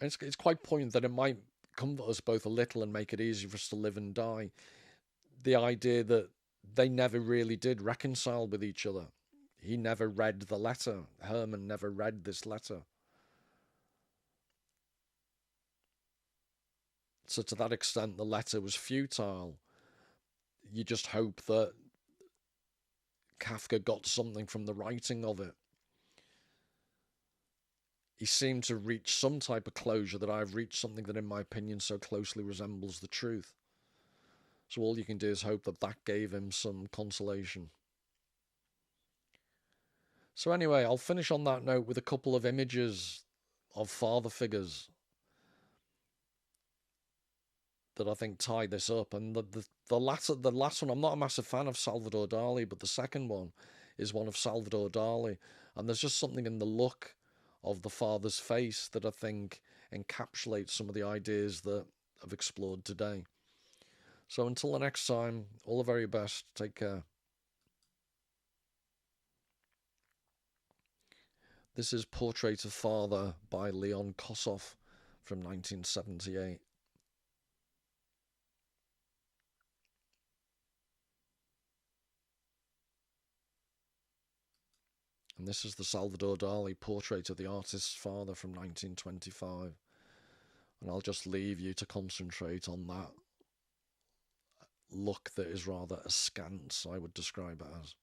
And it's quite poignant that it might comfort us both a little and make it easier for us to live and die. The idea that they never really did reconcile with each other. He never read the letter. Herman never read this letter. So to that extent, the letter was futile. You just hope that Kafka got something from the writing of it. He seemed to reach some type of closure that I've reached something that, in my opinion, so closely resembles the truth. So all you can do is hope that that gave him some consolation. So anyway, I'll finish on that note with a couple of images of father figures that I think tie this up. And the last one, I'm not a massive fan of Salvador Dali, but the second one is one of Salvador Dali. And there's just something in the look of the father's face that I think encapsulates some of the ideas that I've explored today. So until the next time, all the very best. Take care. This is Portrait of Father by Leon Kossoff from 1978. And this is the Salvador Dali Portrait of the Artist's Father from 1925. And I'll just leave you to concentrate on that look that is rather askance, I would describe it as.